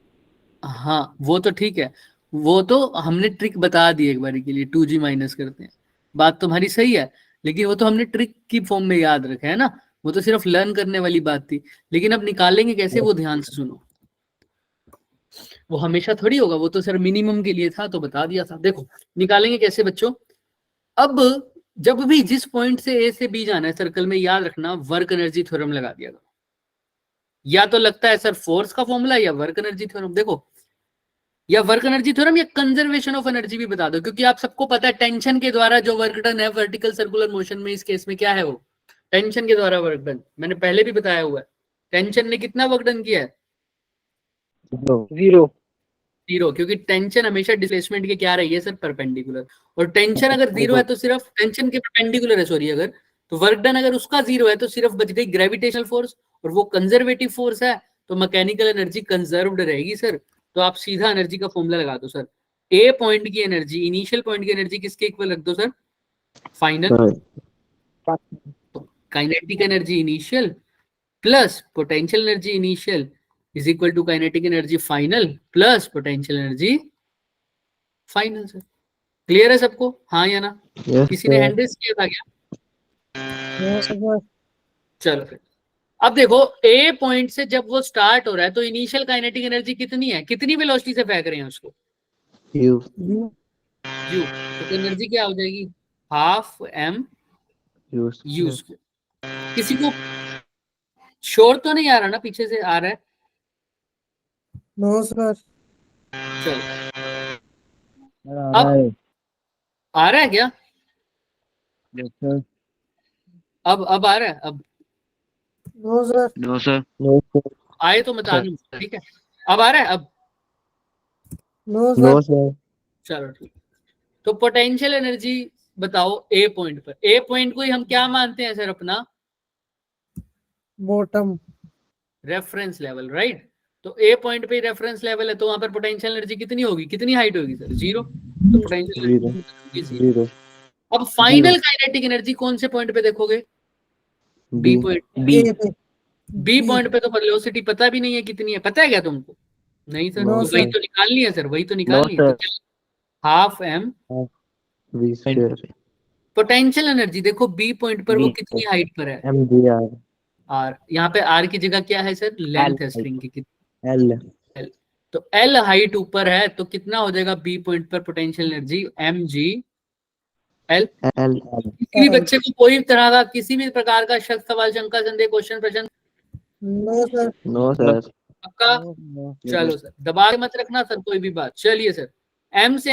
हाँ वो तो ठीक है, वो तो हमने ट्रिक बता दी एक बारी के लिए, 2G माइनस करते हैं, बात तुम्हारी सही है, लेकिन वो तो हमने ट्रिक की फॉर्म में याद रखा है ना, वो तो सिर्फ लर्न करने वाली बात थी। लेकिन अब निकालेंगे कैसे, वो ध्यान से सुनो। वो हमेशा थोड़ी होगा, वो तो सिर्फ मिनिमम के लिए था तो बता दिया था। देखो निकालेंगे कैसे बच्चों। अब जब भी जिस पॉइंट से ए से बी जाना है सर्कल में, याद रखना वर्क एनर्जी थ्योरम लगा दिया करो। या तो लगता है सर फोर्स का फॉर्मूला या वर्क एनर्जी थ्योरम, देखो या वर्क एनर्जी थ्योरम या कंजर्वेशन ऑफ एनर्जी भी बता दो, क्योंकि आप सबको पता है टेंशन के द्वारा जो वर्क डन है वर्टिकल सर्कुलर मोशन में, इस केस में क्या है, वो टेंशन के द्वारा वर्क डन। मैंने पहले भी बताया हुआ है, टेंशन ने कितना वर्क डन किया है, 0 जीरो, क्योंकि टेंशन हमेशा डिस्प्लेसमेंट के क्या रही है सर, परपेंडिकुलर। और टेंशन अगर जीरो है तो सिर्फ टेंशन के परपेंडिकुलर है, सॉरी, अगर तो वर्क डन अगर उसका जीरो है तो सिर्फ बच गई ग्रेविटेशनल फोर्स, और वो कंजर्वेटिव फोर्स है तो मैकेनिकल एनर्जी कंजर्व्ड रहेगी सर। तो आप सीधा एनर्जी का फॉर्मूला लगा दो सर, ए पॉइंट की एनर्जी, इनिशियल पॉइंट की एनर्जी किसके इक्वल रख दो सर, फाइनल। तो kinetic energy initial plus potential energy initial is equal to kinetic energy final plus potential energy final. Sir clear है सबको, हाँ या ना? किसी ने हैंड रेज किया था क्या? Yes, sir. चलो फिर अब देखो, ए पॉइंट से जब वो स्टार्ट हो रहा है तो इनिशियल काइनेटिक एनर्जी कितनी है, कितनी वेलोसिटी से फेंक रहे हैं उसको, U U. यू। तो एनर्जी क्या हो जाएगी, हाफ एम यू स्क्वायर। किसी को शोर तो नहीं आ रहा ना, पीछे से आ रहा है? No, sir. चलो अब आ रहा है क्या, अब आ रहा है, अब No, sir. No sir. आए तो बता दूं, ठीक है। अब आ रहा है, अब No, sir. चलो ठीक। तो पोटेंशियल एनर्जी बताओ ए पॉइंट पर, ए पॉइंट को ही हम क्या मानते हैं सर, अपना Bottom. Reference level, right. तो ए पॉइंट पे रेफरेंस लेवल है तो वहां पर पोटेंशियल एनर्जी कितनी होगी, कितनी हाइट होगी सर, जीरो। तो पोटेंशियल जीरो। अब फाइनल काइनेटिक एनर्जी कौन से पॉइंट पे देखोगे, बी पॉइंट। A पे. बी पॉइंट पे तो वेलोसिटी पता भी नहीं है कितनी है, पता है क्या तुमको? नहीं सर, No, तो वही sir. तो निकालनी है सर, वही तो निकालनी है। तो हाफ एम पोटेंशियल एनर्जी, देखो बी पॉइंट पर वो कितनी हाइट पर है, आर। यहाँ पे आर की जगह क्या है सर, लेंथ है स्ट्रिंग की, कितनी, एल। तो एल हाइट ऊपर है तो कितना हो जाएगा बी पॉइंट पर potential energy, m g l. किसी भी बच्चे को कोई तरह का किसी भी प्रकार का शक, सवाल, शंका, संदेह, क्वेश्चन, प्रश्न? No, sir. पक्का? चलो सर, दबा के मत रखना सर कोई भी बात। चलिए सर, एम से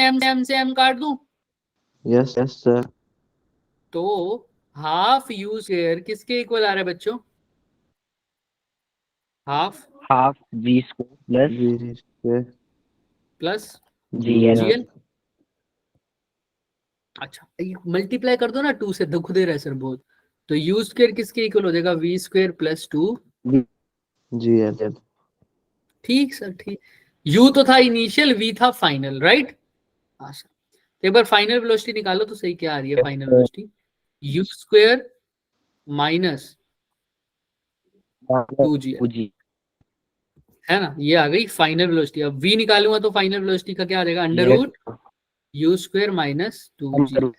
एम काट दूं Yes, sir. तो हाफ यू स्क्वायर किसके इक्वल आ रहा है बच्चों, half V square plus GL. GL. अच्छा मल्टीप्लाई कर दो ना 2 से, दुख दे रहा है सर बहुत। तो यू स्क्वायर किसके इक्वल हो जाएगा, वी स्क्वायर प्लस 2 GL. ठीक सर, ठीक। यू तो था इनिशियल, वी था फाइनल, राइट। अच्छा तो एक बार फाइनल वेलोसिटी निकालो तो सही, क्या आ रही है final velocity, you square minus 2g है ना, ये आ गई फाइनल वेलोसिटी। अब v निकालूंगा तो फाइनल वेलोसिटी का क्या आ जाएगा, under root u square minus 2g।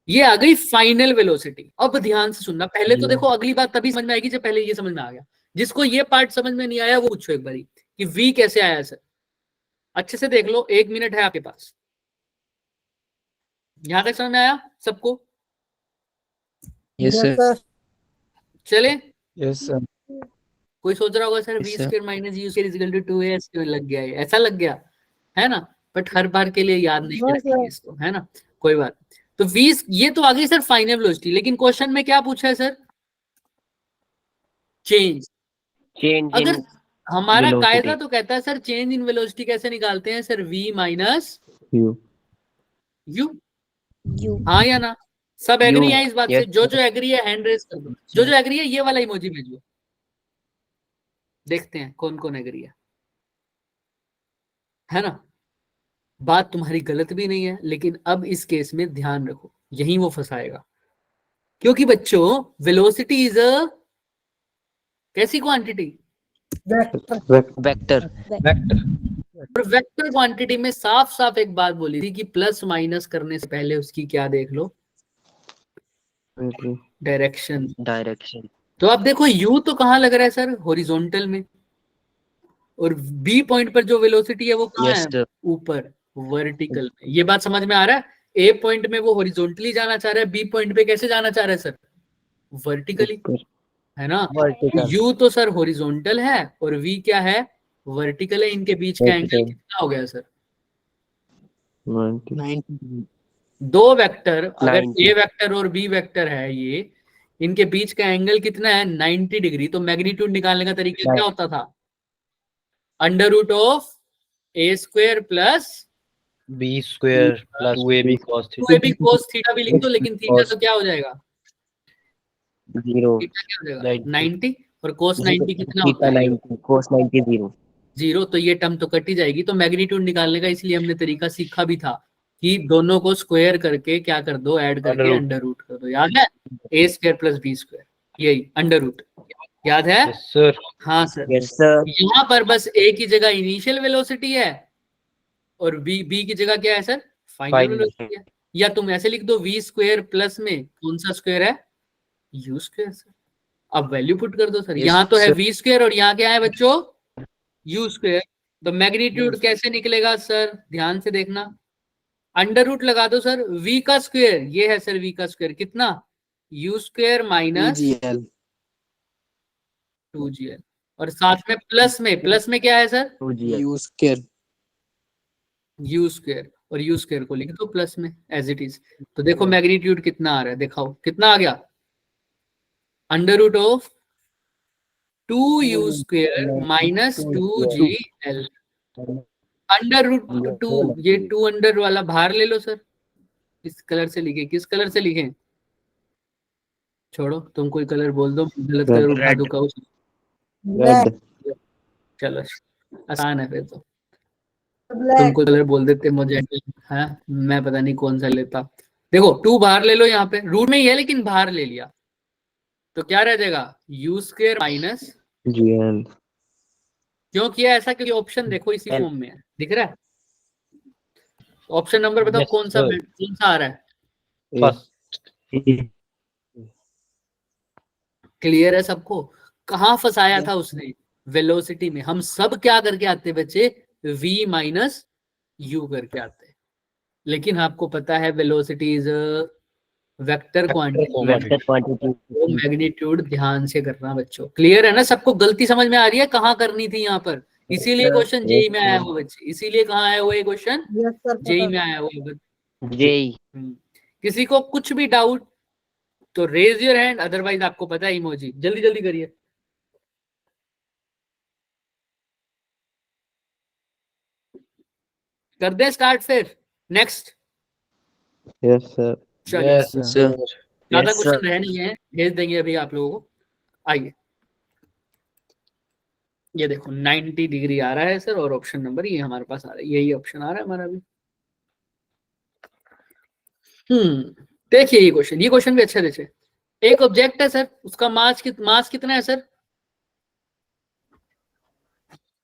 ये आ गई फाइनल वेलोसिटी। अब ध्यान से सुनना, पहले तो देखो अगली बात तभी समझ में आएगी जब पहले ये समझ में आ गया। जिसको ये पार्ट समझ में नहीं आया वो पूछो एक बारी कि v कैसे आया सर, अच्छे से देख लो, 1 मिनट है आपके पास। यहां तक समझ में आया सबको? Yes, sir. चले। Yes sir. कोई सोच रहा होगा sir v square minus u square is equal to 2a क्यों लग गया, ये ऐसा लग गया है ना, बट हर बार के लिए याद नहीं हाँ, रखेंगे इसको, है ना, कोई बात। तो v ये तो आ गई सर फाइनल वेलोसिटी, लेकिन क्वेश्चन में क्या पूछा है सर, चेंज। अगर हमारा कायदा तो कहता है सर चेंज इन वेलोसिटी कैसे निकालते हैं सर, v माइनस यू। हाँ या ना, सब एग्री है इस बात से? जो एग्री है हैंड रेज कर दो, जो एग्री है ये वाला इमोजी भेजो, देखते हैं कौन कौन एग्री है ना। बात तुम्हारी गलत भी नहीं है, लेकिन अब इस केस में ध्यान रखो, यही वो फंसाएगा। क्योंकि बच्चों वेलोसिटी इज अ कैसी क्वांटिटी? वेक्टर। और वेक्टर क्वांटिटी में साफ साफ एक बात बोली थी कि प्लस माइनस करने से पहले उसकी क्या देख लो, डायरेक्शन। तो अब देखो यू तो कहाँ लग रहा है सर? हॉरिजॉन्टल में। और बी पॉइंट पर जो वेलोसिटी है वो कहाँ है? ऊपर वर्टिकल में। ये बात समझ में आ रहा है? ए पॉइंट में वो हॉरिजॉन्टली जाना चाह रहा है, बी पॉइंट पे कैसे जाना चाह रहा है सर? वर्टिकली, है ना? यू तो सर हॉरिजॉन्टल है और वी क्या है? वर्टिकल है। इनके बीच का एंगल कितना हो गया सर? 90। दो वेक्टर, अगर 90। ए वेक्टर और बी वेक्टर है, ये इनके बीच का एंगल कितना है? 90 डिग्री। तो मैग्नीट्यूड निकालने का तरीका क्या होता था? Under root of A square plus B square plus 2AB cos theta. 2ab cos theta भी लिख दो, लेकिन थीटा तो क्या हो जाएगा? 0। थीटा क्या हो जाएगा? 90। और cos 90 कितना थीटा होता है? 90, cos 90 0। 0। तो ये टर्म तो कट ही जाएगी। तो मैग्नीट्यूड निकालने का इसलिए हमने तरीका सीखा भी था कि दोनों को स्क्वायर करके क्या कर दो? ऐड करके अंडर रूट कर दो। याद है? ए स्क्वायर प्लस बी स्क्वायर, यही अंडर रूट। याद है? Yes sir. हाँ सर। Yes sir. यहाँ पर बस ए की जगह इनिशियल वेलोसिटी है और बी की जगह क्या है सर? Final Final. वेलोसिटी है। या तुम ऐसे लिख दो वी स्क्वायर प्लस में कौन सा स्क्वायर है? You square sir. अब वैल्यू पुट कर दो सर। यहाँ तो है वी स्क्वायर और यहाँ क्या है बच्चों? You square. तो मैग्नीट्यूड कैसे निकलेगा सर? ध्यान से देखना। अंडर रूट लगा दो सर। v का स्क्वायर ये है सर, v का स्क्वायर कितना? You square minus 2gl। और साथ में प्लस में क्या है सर? 2gl। You square. और यू स्क्वायर को लिख दो प्लस में एज इट इज। तो देखो मैग्नीट्यूड कितना आ रहा है, दिखाओ कितना आ गया? Under root of 2u square minus 2gl। Under root 2, ये 2 अंडर वाला बाहर ले लो सर। किस कलर से लिखे? किस कलर से लिखे? छोड़ो, तुम कोई कलर बोल दो, गलत कलर उठा दो कहो। रेड। चलो आसान है फिर तो। तुम कोई कलर बोल देते मुझे, हाँ मैं पता नहीं कौन सा लेता। देखो 2 बाहर ले लो, यहाँ पे रूट में ही है लेकिन बाहर ले लिया, तो क्या रह जाएगा? You square minus gl। क्यों किया ऐसा? क्योंकि ऑप्शन देखो इसी फॉर्म में है, दिख रहा है? ऑप्शन नंबर बताओ Yes, कौन सा आ रहा है? First. क्लियर है सबको? कहाँ फंसाया था उसने? वेलोसिटी में। हम सब क्या करके आते बच्चे? v माइनस यू करके आते। लेकिन आपको पता है वेलोसिटी इज वेक्टर क्वांटिटी। वो मैग्नीट्यूड ध्यान से करना बच्चों। क्लियर है ना सबको? गलती समझ में आ रही है कहाँ करनी थी यहाँ पर? इसीलिए क्वेश्चन जेई में आया हुआ बच्चे। इसीलिए कहाँ आया हुआ ये क्वेश्चन? Yes sir. जेई में आया हुआ। जेई। किसी को कुछ भी डाउट तो रेज योर हैंड, अदरवाइज आपको पता है इमोजी। जल्दी जल्दी करिए। कर दे स्टार्ट फिर। नेक्स्ट। Yes sir. चलिए Yes sir. ज्यादा Yes, क्वेश्चन sir. रह नहीं है, भेज देंगे अभी आप लोगों को। आइए, ये देखो 90 डिग्री आ रहा है सर, और ऑप्शन नंबर ये हमारे पास आ रहा है, यही ऑप्शन आ रहा है हमारा भी। देखिए ये क्वेश्चन भी अच्छा देखिए। एक ऑब्जेक्ट है सर, उसका मास कितना है sir?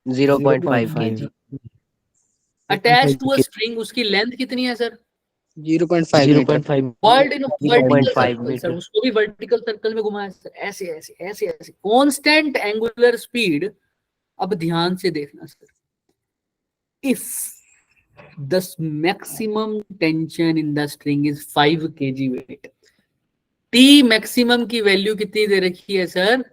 0.5 kg। Attach to a string, उसकी लेंथ कितनी है सर? 0.5 vertical metre. सर, उसको भी वर्टिकल सर्कल में घुमाया सर, ऐसे ऐसे ऐसे ऐसे, कांस्टेंट एंगुलर स्पीड। अब ध्यान से देखना sir, if the maximum tension in the string is 5 kg weight, t maximum की वैल्यू कितनी दे रखी है sir?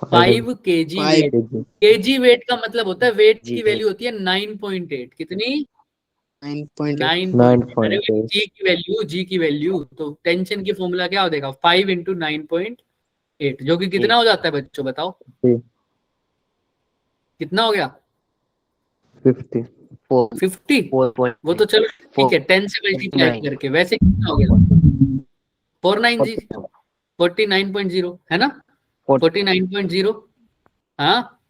5 kg weight. kg weight का मतलब होता है, वेट की वैल्यू होती है 9.8। कितनी? 9.8। जी की वैल्यू तो टेंशन की फॉर्मूला क्या हो जाएगा? 5 × 9.8, जो कि कितना हो जाता है बच्चों बताओ? कितना हो गया? 50। वो तो चलो ठीक है, 10 से मल्टीप्लाई करके। वैसे कितना हो गया? 49.0 है ना? 49.0। हाँ,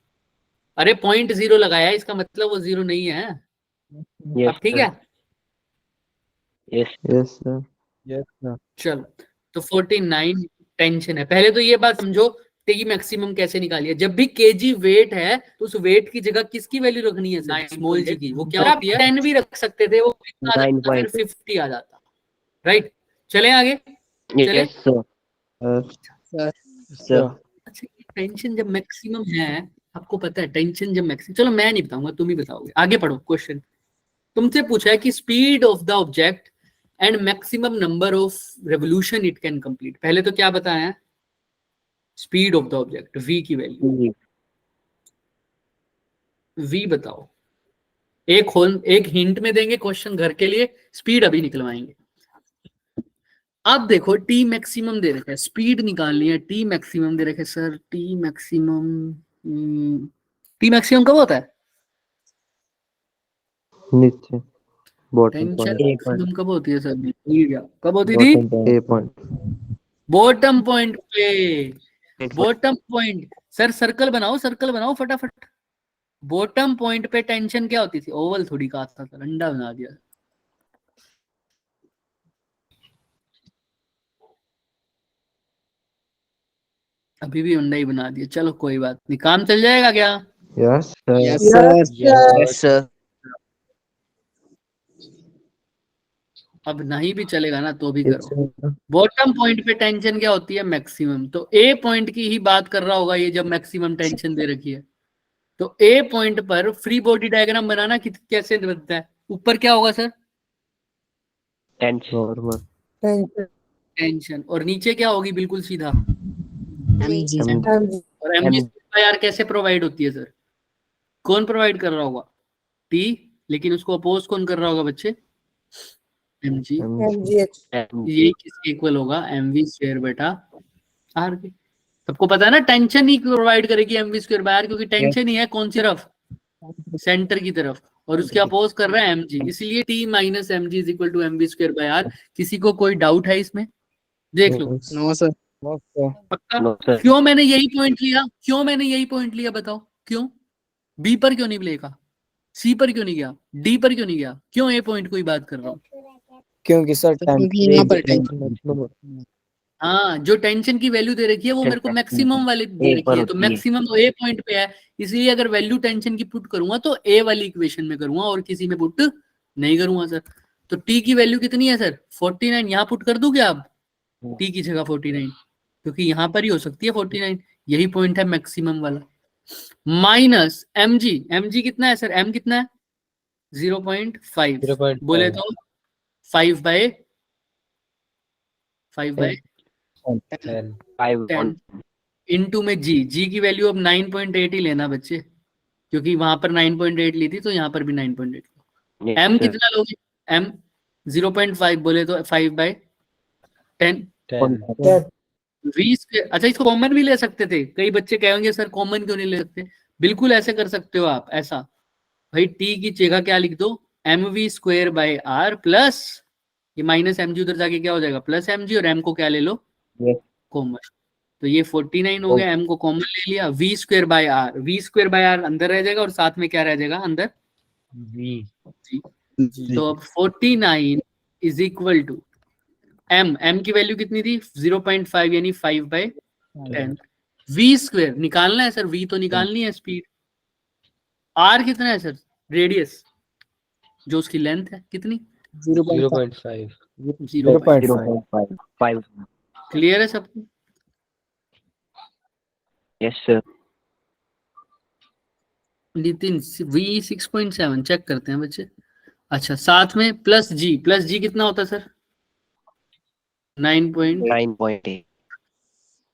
अरे 0.0 लगाया, इसका मतलब वो 0 नहीं है। अब ठीक है। Yes. Yes, sir. Yes, sir. चलो, तो 49 टेंशन है। पहले तो ये बात समझो टी मैक्सिमम कैसे निकालिए। जब भी केजी वेट है तो उस वेट की जगह किसकी वैल्यू रखनी है सर? स्मॉल जी की। वो क्या होती है? 10 भी रख सकते थे, वो कितना आ जाता, फिर 50 आ जाता। राइट, चले आगे। चले। Yes, sir. Sir. अच्छा, टेंशन जब मैक्सिमम है, आपको पता है टेंशन जब मैक्सिमम, चलो मैं नहीं बताऊंगा, तुम ही बताओगे। आगे पढ़ो। क्वेश्चन तुमसे पूछा है कि speed of the object and maximum number of revolution it can complete. पहले तो क्या बताया है? Speed of the object, v की वैल्यू। v बताओ। एक हिंट में देंगे क्वेश्चन घर के लिए, स्पीड अभी निकलवाएंगे। अब देखो टी मैक्सिमम दे रखे है, स्पीड निकालनी है। टी मैक्सिमम दे रखे सर, टी मैक्सिमम कब होता है? नीचे बॉटम टेंशन पॉइंट मैक्सिमम कब होती है सर? कब होती थी? ए पॉइंट बॉटम पॉइंट पे। बॉटम पॉइंट सर, सर्कल बनाओ फटाफट। बॉटम पॉइंट पे टेंशन क्या होती थी? ओवल थोड़ी काटता था, अंडा बना दिया। अभी भी अंडा ही बना दिया। चलो कोई बात नहीं, काम चल जाएगा क्या? Yes sir Yes, sir. Yes, sir. अब नहीं भी चलेगा ना तो भी करो। बॉटम पॉइंट पे टेंशन क्या होती है? मैक्सिमम। तो ए पॉइंट की ही बात कर रहा होगा ये, जब मैक्सिमम टेंशन दे रखी है। तो ए पॉइंट पर फ्री बॉडी डायग्राम बनाना कैसे बनता है? ऊपर क्या होगा sir? Tension. Normal Tension. Tension. और नीचे क्या होगी? बिल्कुल सीधा। mg, mg. और mg यार कैसे प्रोवाइड होती है सर? कौन प्रोवाइड कर रहा होगा? टी। लेकिन उसको अपोज कौन कर रहा होगा बच्चे? mg। mgh. ये किसके इक्वल होगा? mv स्क्वायर बेटा आर के। सबको पता है ना, टेंशन ही प्रोवाइड करेगी mv स्क्वायर बाय आर, क्योंकि टेंशन ही है कौन सी तरफ? सेंटर की तरफ। और उसके अपोज कर रहा है mg, इसलिए t minus mg is equal to mv square by r. किसी को कोई डाउट है इसमें? देख लो। No, sir. पक्का? No, sir. क्यों मैंने यही पॉइंट लिया? बताओ क्यों? बी पर क्यों नहीं लिखा? सी पर क्यों नहीं गया? डी पर क्यों नहीं गया? क्यों ए पॉइंट को ही बात कर रहा हूँ? क्योंकि सर क्योंकि यहाँ पर टेंशन। हाँ, जो टेंशन की वैल्यू दे रखी है वो मेरे को मैक्सिमम वाली दे रखी है, तो मैक्सिमम तो ए पॉइंट पे है। इसलिए अगर वैल्यू टेंशन की पुट करूंगा तो ए वाली इक्वेशन में करूंगा और किसी में पुट नहीं करूंगा सर। तो टी की वैल्यू कितनी है सर? 49। यहाँ पुट कर दूं क्या आप? टी की जगह 49, क्योंकि यहाँ पर ही हो सकती है 49। यही पॉइंट है मैक्सिमम वाला। माइनस mg कितना है सर? m कितना है? 0.5। 0.5 बोले तो 5 बाय 10 5 इनटू में जी की वैल्यू अब 9.8 ही लेना बच्चे, क्योंकि वहां पर 9.8 ली थी तो यहाँ पर भी 9.8। m कितना लोगे? m 0.5 बोले तो 5 बाय 10। 10 v square. अच्छा, इसको कॉमन भी ले सकते थे। कई बच्चे कहेंगे सर कॉमन क्यों नहीं ले सकते? बिल्कुल ऐसे कर सकते हो आप। ऐसा भाई, t की जगह क्या लिख दो? mv square bye r plus ये माइनस mg उधर जाके क्या हो जाएगा? Plus mg। और m को क्या ले लो? कॉमन। तो ये 49 हो गया, m को कॉमन ले लिया। v स्क्वायर बाय r अंदर रह जाएगा और साथ में क्या रह जाएगा अंदर? v। तो अब 49 इज इक्वल टू m की वैल्यू कितनी थी? 0.5 यानी 5 बाय 10। v स्क्वायर निकालना है सर, v तो निकालनी है स्पीड। r कितना है सर? रेडियस, जो उसकी लेंथ है कितनी? 0.5 0.5 क्लियर है सबको? Yes, sir. Nitin v 6.7 check करते हैं बच्चे। अच्छा, साथ में प्लस जी कितना होता है सर? 9. 9.8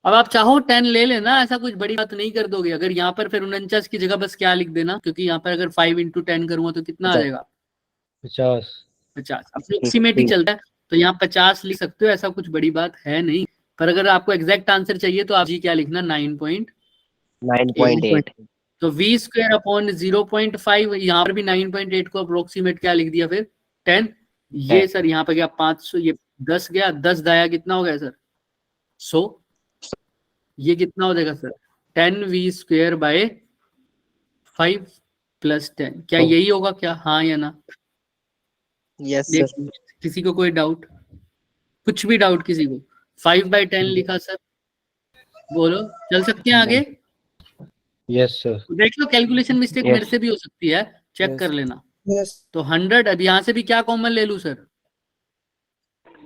अब आप चाहो 10 ले लेना, ऐसा कुछ बड़ी बात नहीं कर दोगे। अगर यहाँ पर फिर 49 की जगह बस क्या लिख देना, क्योंकि यहाँ पर अगर 5 इंटू 10 करूंगा तो कितना आ जाएगा? 50 अप्रोक्सीमेट ही चलता है, तो यहाँ 50 लिख सकते हो। ऐसा कुछ बड़ी बात है नहीं। पर अगर आपको एग्जैक्ट आंसर चाहिए तो आप जी क्या लिखना? 9.8। तो v स्क्वायर अपॉन 0.5, यहाँ पर भी 9.8 को अप्रोक्सीमेट क्या लिख दिया फिर? 10। ये सर यहाँ पर गया 500, ये 10 गया, 10 दाया कितना हो गया सर? 100। ये कितना हो जाएगा sir? 10v square by 5 plus 10। क्या यही होगा क्या? हाँ या ना? yes sir, किसी को कोई डाउट, कुछ भी डाउट किसी को? 5/10 लिखा सर, बोलो चल सकते हैं आगे? Yes, sir. देख लो कैलकुलेशन मिस्टेक Yes. मेरे से भी हो सकती है, चेक Yes. कर लेना। Yes. तो 100, अब यहाँ से भी क्या कॉमन ले लूं सर?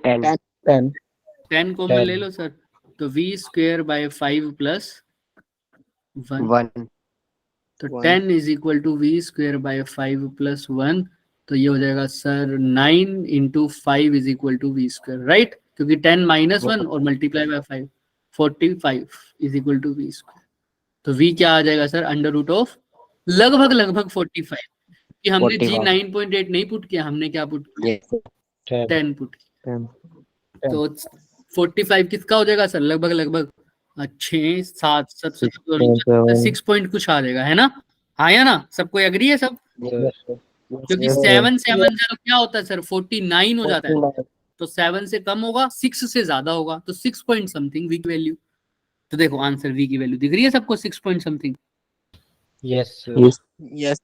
10 10. 10 कॉमन 10. ले लो सर। तो v² / 5 + 1, 1 तो 1. 10 = v² / 5 + 1, तो ये हो जाएगा सर 9 × 5 = v², राइट? क्योंकि 10 - 1 और मल्टीप्लाई बाय 5, 45 = v²। तो v क्या आ जाएगा सर? √ लगभग 45, कि हमने g 45. 9.8 नहीं पुट किया, हमने क्या पुट किया? yes 10. 10 पुट किया। 10. तो 45 किसका हो जाएगा सर? लगभग 6, 7, 6 पॉइंट कुछ आ जाएगा, है ना? आया ना? सबको एग्री है सब? Yes, sir. क्योंकि Yes, 7 क्या होता है सर? 49 हो जाता है। 49. तो 7 से कम होगा, 6 से ज्यादा होगा, तो 6 पॉइंट समथिंग वी की वैल्यू। तो देखो आंसर वी की वैल्यू दिख रही है सबको, 6 point something. Yes, sir. Yes. Yes.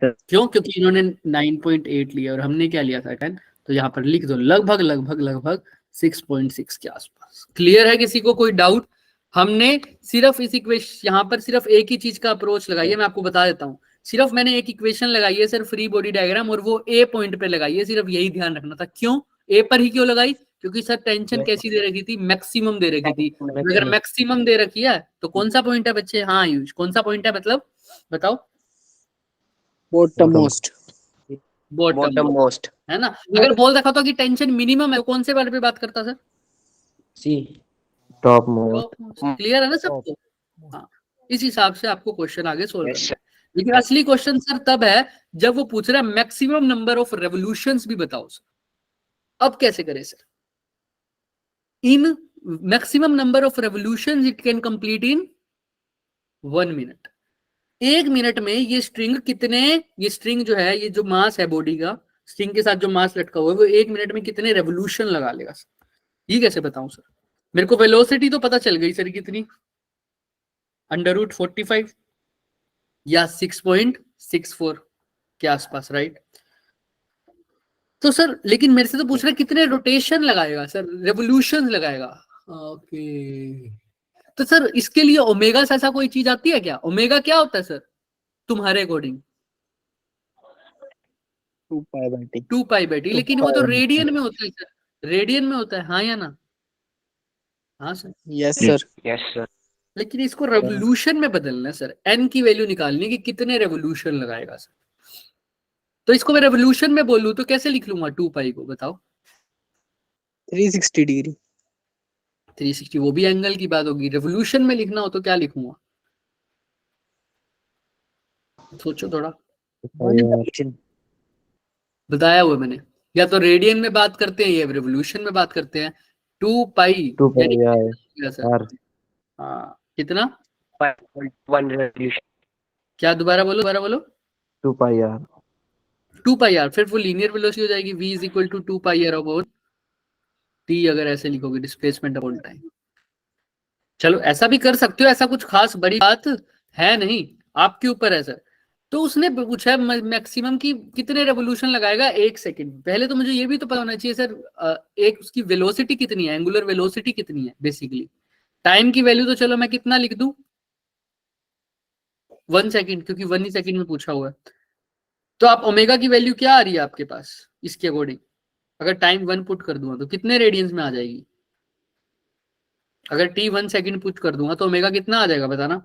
क्यों? क्योंकि इन्होंने 9.8 लिया और हमने क्या लिया था 10। तो यहाँ पर लिख दो लगभग 6.6 के आसपास। क्लियर है? किसी को कोई डाउट? हमने सिर्फ इस इक्वेशन, यहाँ पर सिर्फ एक ही चीज का अप्रोच लगाई है, मैं आपको बता देता हूँ। सिर्फ मैंने एक इक्वेशन लगाई है सर, फ्री बॉडी डायग्राम, और वो ए पॉइंट पे लगाई है, सिर्फ यही ध्यान रखना था। क्यों ए पर ही क्यों लगाई? क्योंकि सर टेंशन कैसी दे रखी थी? मैक्सिमम दे रखी थी। अगर मैक्सिमम दे रखी है तो कौन सा पॉइंट है बच्चे? हाँ आयुष, कौन सा पॉइंट है मतलब? बताओ। Bottom most. बॉटम मोस्ट है ना? अगर बोल रखा था कि टेंशन मिनिमम है, तो कौन से बारे पे बात करता सर? सी Top most. क्लियर है ना सबको? हाँ, इस हिसाब से आपको क्वेश्चन आगे सोल्व Yes, करना है। लेकिन असली क्वेश्चन सर तब है जब वो पूछ रहा है मैक्सिमम नंबर ऑफ रेवोल्यूशंस भी बताओ सर। अब कैसे करें sir? In maximum number of revolutions it can complete in 1 minute. 1 minute में ये स्ट्रिंग कितने, ये स्ट्रिंग जो है, ये जो मास है बॉडी का, स्ट्रिंग के साथ जो मास लटका हुआ है, वो 1 मिनट में कितने रेवोल्यूशन लगा लेगा सर? ये कैसे बताऊं सर? मेरे को वेलोसिटी तो पता चल गई सर, कितनी? √45 या 6.64 के आसपास, राइट? तो सर लेकिन मेरे से तो पूछ रहे कितने रोटेशन लगाएगा सर, रेवोल्यूशन लगाएगा। ओके, तो सर इसके लिए ओमेगा से ऐसा कोई चीज आती है क्या? ओमेगा क्या होता है सर तुम्हारे अकॉर्डिंग? 2π/t. 2π/t, लेकिन वो तो रेडियन में होता है सर, रेडियन में होता है, हाँ या ना? हाँ sir. Yes, sir. yes sir लेकिन इसको रेवोल्यूशन में बदलना है सर, एन की वैल्यू निकालनी है कि कितने रेवोल्यूशन लगाएगा सर। तो इसको मैं रेवोल्यूशन में बोलूं तो कैसे लिख लूंगा 2π को? बताओ। 360 degree. 360 वो भी एंगल की बात होगी। रेवोल्यूशन में लिखना हो तो क्या लिखूंगा? सोचो थोड़ा, बताया हुआ मैंने। या तो रेडियन में बात करते हैं या रेवोल्यूशन में बात करते हैं। 2π 2 यानी pi कितना सर? R. हाँ कितना? 1 रेवोल्यूशन क्या? दोबारा बोलो 2 pi R. 2πr, फिर वो लीनियर वेलोसिटी हो जाएगी, v = 2πr/t। अगर ऐसे लिखोगे डिस्प्लेसमेंट अपॉन टाइम। चलो ऐसा भी कर सकते हो, ऐसा कुछ खास बड़ी बात है नहीं, आपके ऊपर है सर। तो उसने पूछा मैक्सिमम की कितने रेवोल्यूशन लगाएगा 1 सेकंड। पहले तो मुझे ये भी तो पता होना चाहिए सर, एक उसकी वेलोसिटी कितनी है, एंगुलर वेलोसिटी कितनी है बेसिकली। टाइम की वैल्यू तो चलो मैं कितना लिख दूं, 1 सेकंड, क्योंकि 1 ही सेकंड में पूछा हुआ है। तो आप ओमेगा की वैल्यू क्या आ रही है आपके पास इसके अकॉर्डिंग? अगर टाइम 1 पुट कर दूंगा तो कितने रेडियंस में आ जाएगी? अगर t 1 सेकंड पुट कर दूंगा तो ओमेगा कितना आ जाएगा बताना?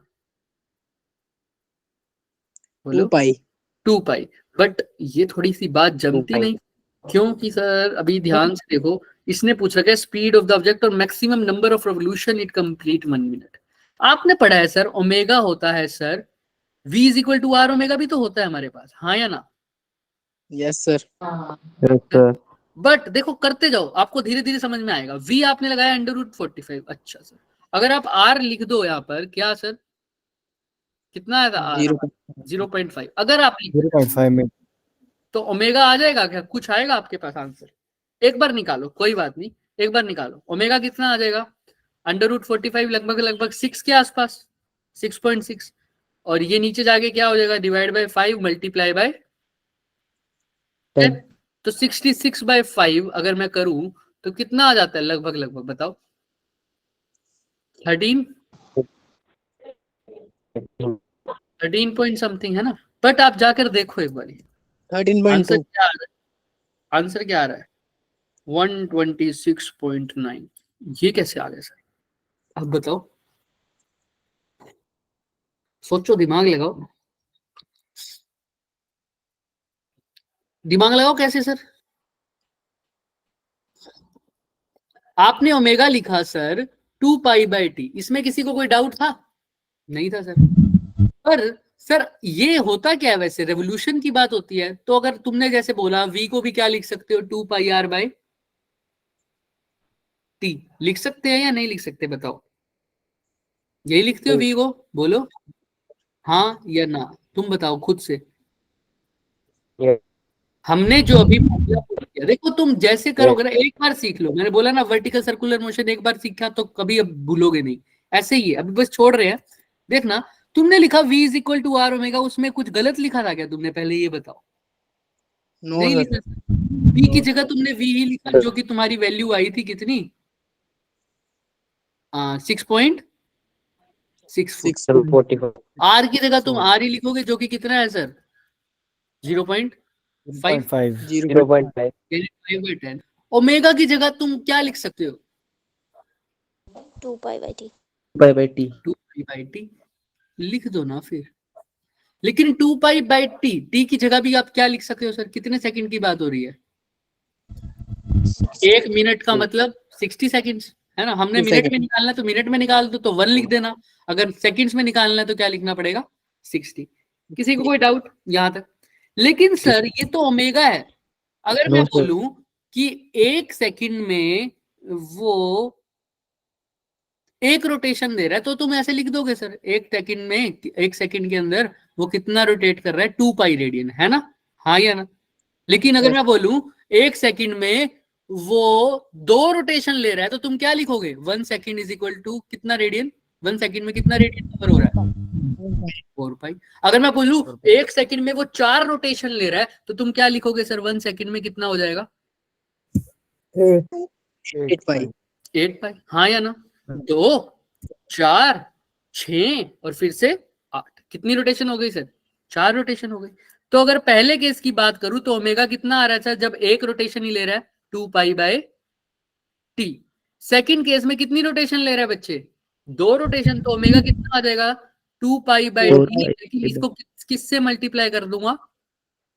बोलो। 2π. 2π। बट ये थोड़ी सी बात जमती 2π नहीं, क्योंकि सर अभी ध्यान से देखो, इसने पूछ रखा है स्पीड ऑफ द ऑब्जेक्ट और maximum number of revolution it complete 1 minute. आपने पढ़ा है सर ओमेगा होता है सर v = r, ओमेगा भी तो होता है हमारे पास, हाँ या ना? Yes, sir. Yes, sir. But देखो करते जाओ, आपको धीरे धीरे समझ में आएगा। v आपने लगाया √45, अच्छा सर। अगर आप r लिख दो यहाँ पर, क्या सर कितना आएगा? 0.5। अगर आप 0.5 में. तो ओमेगा आ जाएगा क्या? कुछ आएगा आपके पास आंसर? एक बार निकालो, कोई बात नहीं, एक बार निकालो। ओमेगा कितना आ जाएगा? √45 लगभग 6 के आसपास, 6.6। और ये नीचे जाके क्या हो जाएगा? Divide by 5 multiply by 10। तो 66/5 अगर मैं करूं तो कितना आ जाता है लगभग लगभग बताओ? 13 पॉइंट समथिंग है ना। बट आप जाकर देखो एक बार आंसर 13.2. क्या आ रहा है। आंसर क्या आ रहा है? 126.9। ये कैसे आ गया सर? अब बताओ, सोचो, दिमाग लगाओ, दिमाग लगाओ कैसे सर? आपने ओमेगा लिखा सर 2π/t, इसमें किसी को कोई डाउट था? नहीं था सर। पर सर ये होता क्या है वैसे? रेवोल्यूशन की बात होती है, तो अगर तुमने जैसे बोला v को भी क्या लिख सकते हो? 2πr/t लिख सकते हैं या नहीं लिख सकते बताओ? यही लिखते हो v को? बोलो हाँ या ना, तुम बताओ खुद से। Yes. हमने जो अभी फॉर्मूला पुट किया, देखो तुम जैसे करोगे ना, एक बार सीख लो। मैंने बोला ना वर्टिकल सर्कुलर मोशन एक बार सीखा तो कभी अब भूलोगे नहीं। ऐसे ही है, अभी बस छोड़ रहे हैं। देखना, तुमने लिखा v is equal to r omega, उसमें कुछ गलत लिखा था क्या तुमने? पहले ये बताओ। No, नहीं sir. लिखा। v की जगह तुमने v ही लिखा, जो कि तुम्हारी वैल्यू आई थी कितनी? 6.64। 744. r की जगह तुम r ही लिखोगे, जो कि कितना है सर? 0.5। 0.5. 0.5. ओमेगा की जगह तुम क्या लिख सकते हो? 2π/t. 2π/t. 2π/t लिख दो ना फिर। लेकिन 2π/t टी की जगह भी आप क्या लिख सकते हो सर? कितने सेकंड की बात हो रही है? 1 मिनट का मतलब 60 सेकंड्स है ना। हमने 60 मिनट में seconds. निकालना है तो मिनट में निकाल दो, तो 1 लिख देना। अगर सेकंड्स में निकालना है तो क्या लिखना पड़ेगा? 60। किसी को कोई डाउट यहां तक? लेकिन सर ये तो ओमेगा है। अगर मैं No, sir. बोलूं कि 1 सेकंड में वो 1 रोटेशन दे रहा है, तो तुम ऐसे लिख दोगे सर? 1 सेकंड में, 1 सेकंड के अंदर वो कितना रोटेट कर रहा है? 2π रेडियन, है ना? हाँ या ना? लेकिन अगर Yes. मैं बोलूं 1 सेकंड में वो 2 रोटेशन ले रहा है, तो तुम क्या लिखोगे? 1 सेकंड इज इक्वल टू कितना रेडियन? 1 सेकंड में कितना रेडियन कवर हो रहा है? 4π। अगर मैं बोलूं 1 सेकंड में वो 4 रोटेशन ले रहा है, तो तुम क्या लिखोगे सर? 1 सेकंड में कितना हो जाएगा? 8π. 8π। हाँ या ना? 2, 4, 6 और फिर से 8। कितनी रोटेशन हो गई सर? 4 रोटेशन हो गई। तो अगर पहले केस की बात करूं तो ओमेगा कितना आ रहा है सर जब 1 रोटेशन ही ले रहा है? 2π/t। सेकंड केस में कितनी रोटेशन ले रहा है बच्चे? 2 रोटेशन। तो ओमेगा कितना आ जाएगा? 2π/t। लेकिन इसको किससे मल्टीप्लाई कर दूंगा?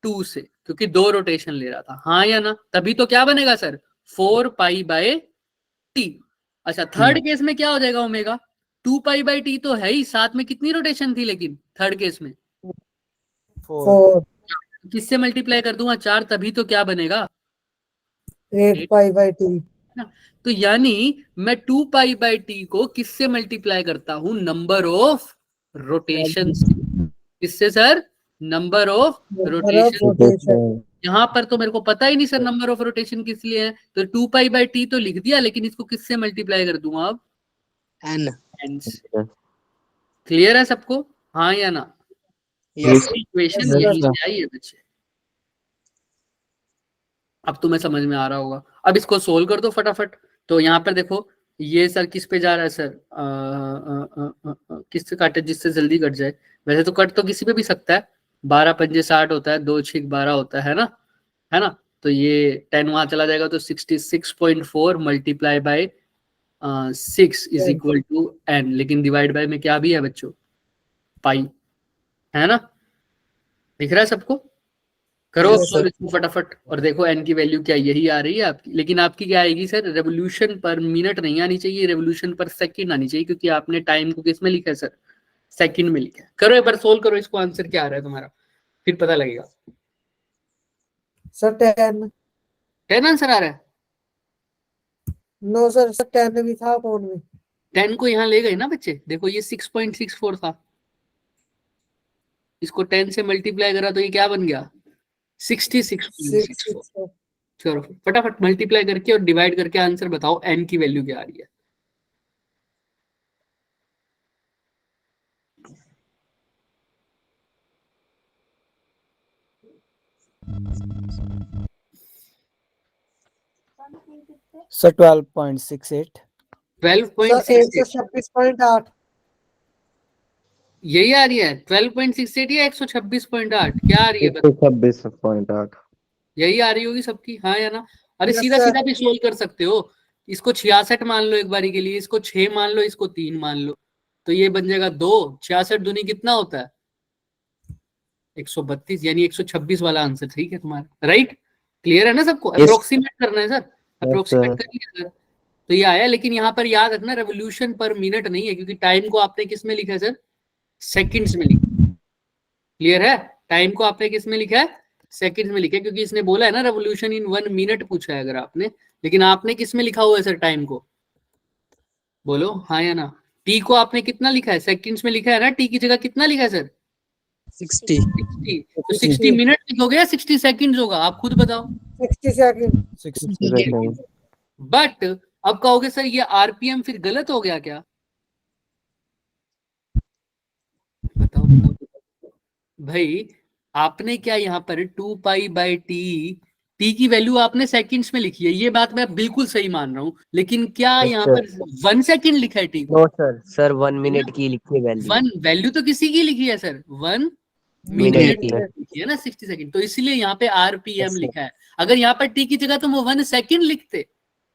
2 से, क्योंकि 2 रोटेशन ले रहा था। हाँ या ना? तभी तो क्या बनेगा सर? 4π/t। अच्छा, थर्ड केस में क्या हो जाएगा ओमेगा? 2π/t तो है ही, साथ में कितनी रोटेशन थी लेकिन थर्ड केस में? 4 किससे मल्टीप्लाई कर दूंगा? 4, तभी तो क्या बनेगा? 8π/t. तो यानी मैं 2π/t को किससे मल्टीप्लाई करता हूं? Number of rotation. किससे sir? Number of rotation. Rotation. यहाँ पर तो मेरे को पता ही नहीं सर नंबर ऑफ रोटेशन किस लिए है, तो 2π/t तो लिख दिया, लेकिन इसको किससे मल्टीप्लाई कर दूंगा अब? N. क्लियर है सबको? हाँ या ना? Yes. इक्वेशन Yes, यहीं sir. से आई है बच्चे। अब तुम्हें समझ में आ रहा होगा। अब इसको सोल्व कर दो फटाफट। तो यहाँ पर देखो, ये सर किस पे जा रहा है सर? किससे काटे जिससे जल्दी कट जाए? वैसे तो कट तो किसी पे भी सकता है। 12 पंजे 60 होता है, 2 6 12 होता है ना? है ना? तो ये 10 वहां चला जाएगा, तो 66.4 multiply by 6 is equal to n। लेकिन डिवाइड बाय में क्या भी है बच्चों? पाई, है ना? दिख रहा है सबको? करो Yes, सॉल्व इसको फटाफट और देखो n की वैल्यू क्या यही आ रही है आपकी। लेकिन आपकी क्या आएगी सर? रेवोल्यूशन पर मिनट नहीं आनी चाहिए, रेवोल्यूशन पर सेकंड आनी चाहिए, क्योंकि आपने टाइम को किस में लिखा है सर? सेकंड में लिखा है। करो एक बार सोल्व करो इसको, आंसर क्या आ रहा है तुम्हारा, फिर पता लगेगा। सर 10. 10 आंसर आ रहा है? नो सर, 10 भी था फोन में. 10 को यहाँ ले गए ना बच्चे। देखो ये 6.64 था, इसको 10 से मल्टीप्लाई करा तो ये क्या बन गया? 66.64। 6 चलो फटाफट मल्टीप्लाई करके और डिवाइड करके आंसर बताओ n की वैल्यू क्या आ रही है। सर 12.68 सर 12.68 126.8 यही आ रही है 12.68 या 126.8 क्या आ रही है? 126.8 यही आ रही होगी सबकी, हाँ या ना? अरे Yes, सीधा sir. सीधा भी सोल्व कर सकते हो। इसको 66 मान लो एक बारी के लिए, इसको 6 मान लो, इसको 3 मान लो, तो ये बन जाएगा 2। 66 दूनी कितना होता है? 132, यानी 126 वाला आंसर ठीक है तुम्हारा। राइट, क्लियर है ना सबको? Yes. अप्रोक्सीमेट करना है सर, अप्रोक्सीमेट करिए सर। तो ये आया, लेकिन यहाँ पर याद रखना रेवोल्यूशन पर मिनट नहीं है, क्योंकि टाइम को आपने किस में लिखा है सर? सेकंड्स में लिखा। क्लियर है? टाइम को आपने किस में लिखा है? सेकंड्स में लिखा है, क्योंकि इसने बोला है ना रेवोल्यूशन इन 1 मिनट पूछा है अगर आपने, लेकिन आपने किस में लिखा हुआ है सर टाइम को? बोलो हाँ या ना। टी को आपने कितना लिखा है? सेकंड्स में लिखा है ना। टी की जगह कितना लिखा है सर? 60 60। तो 60 मिनट लिखोगे या 60 सेकंड्स होगा? आप खुद बताओ। 60 सेकंड 60 बट अब कहोगे सर ये आरपीएम फिर गलत हो गया क्या? बताओ बताओ भाई। आपने क्या यहाँ पर 2 पाई बाई टी की वैल्यू आपने सेकंड्स में लिखी है, ये बात मैं बिल्कुल सही मान रहा हूँ, लेकिन क्या Yes, यहाँ sir. पर 1 सेकंड लिखा है टी को? नो सर 1 मिनट की लिखी वैल्यू। 1 वैल्यू तो किसी की लिखी है सर, 1 मिनट मिनट की। लिखी है ना 60 सेकंड, तो इसलिए यहाँ पे आरपीएम Yes, sir. लिखा है। अगर यहाँ पर टी की जगह तुम 1 सेकंड लिखते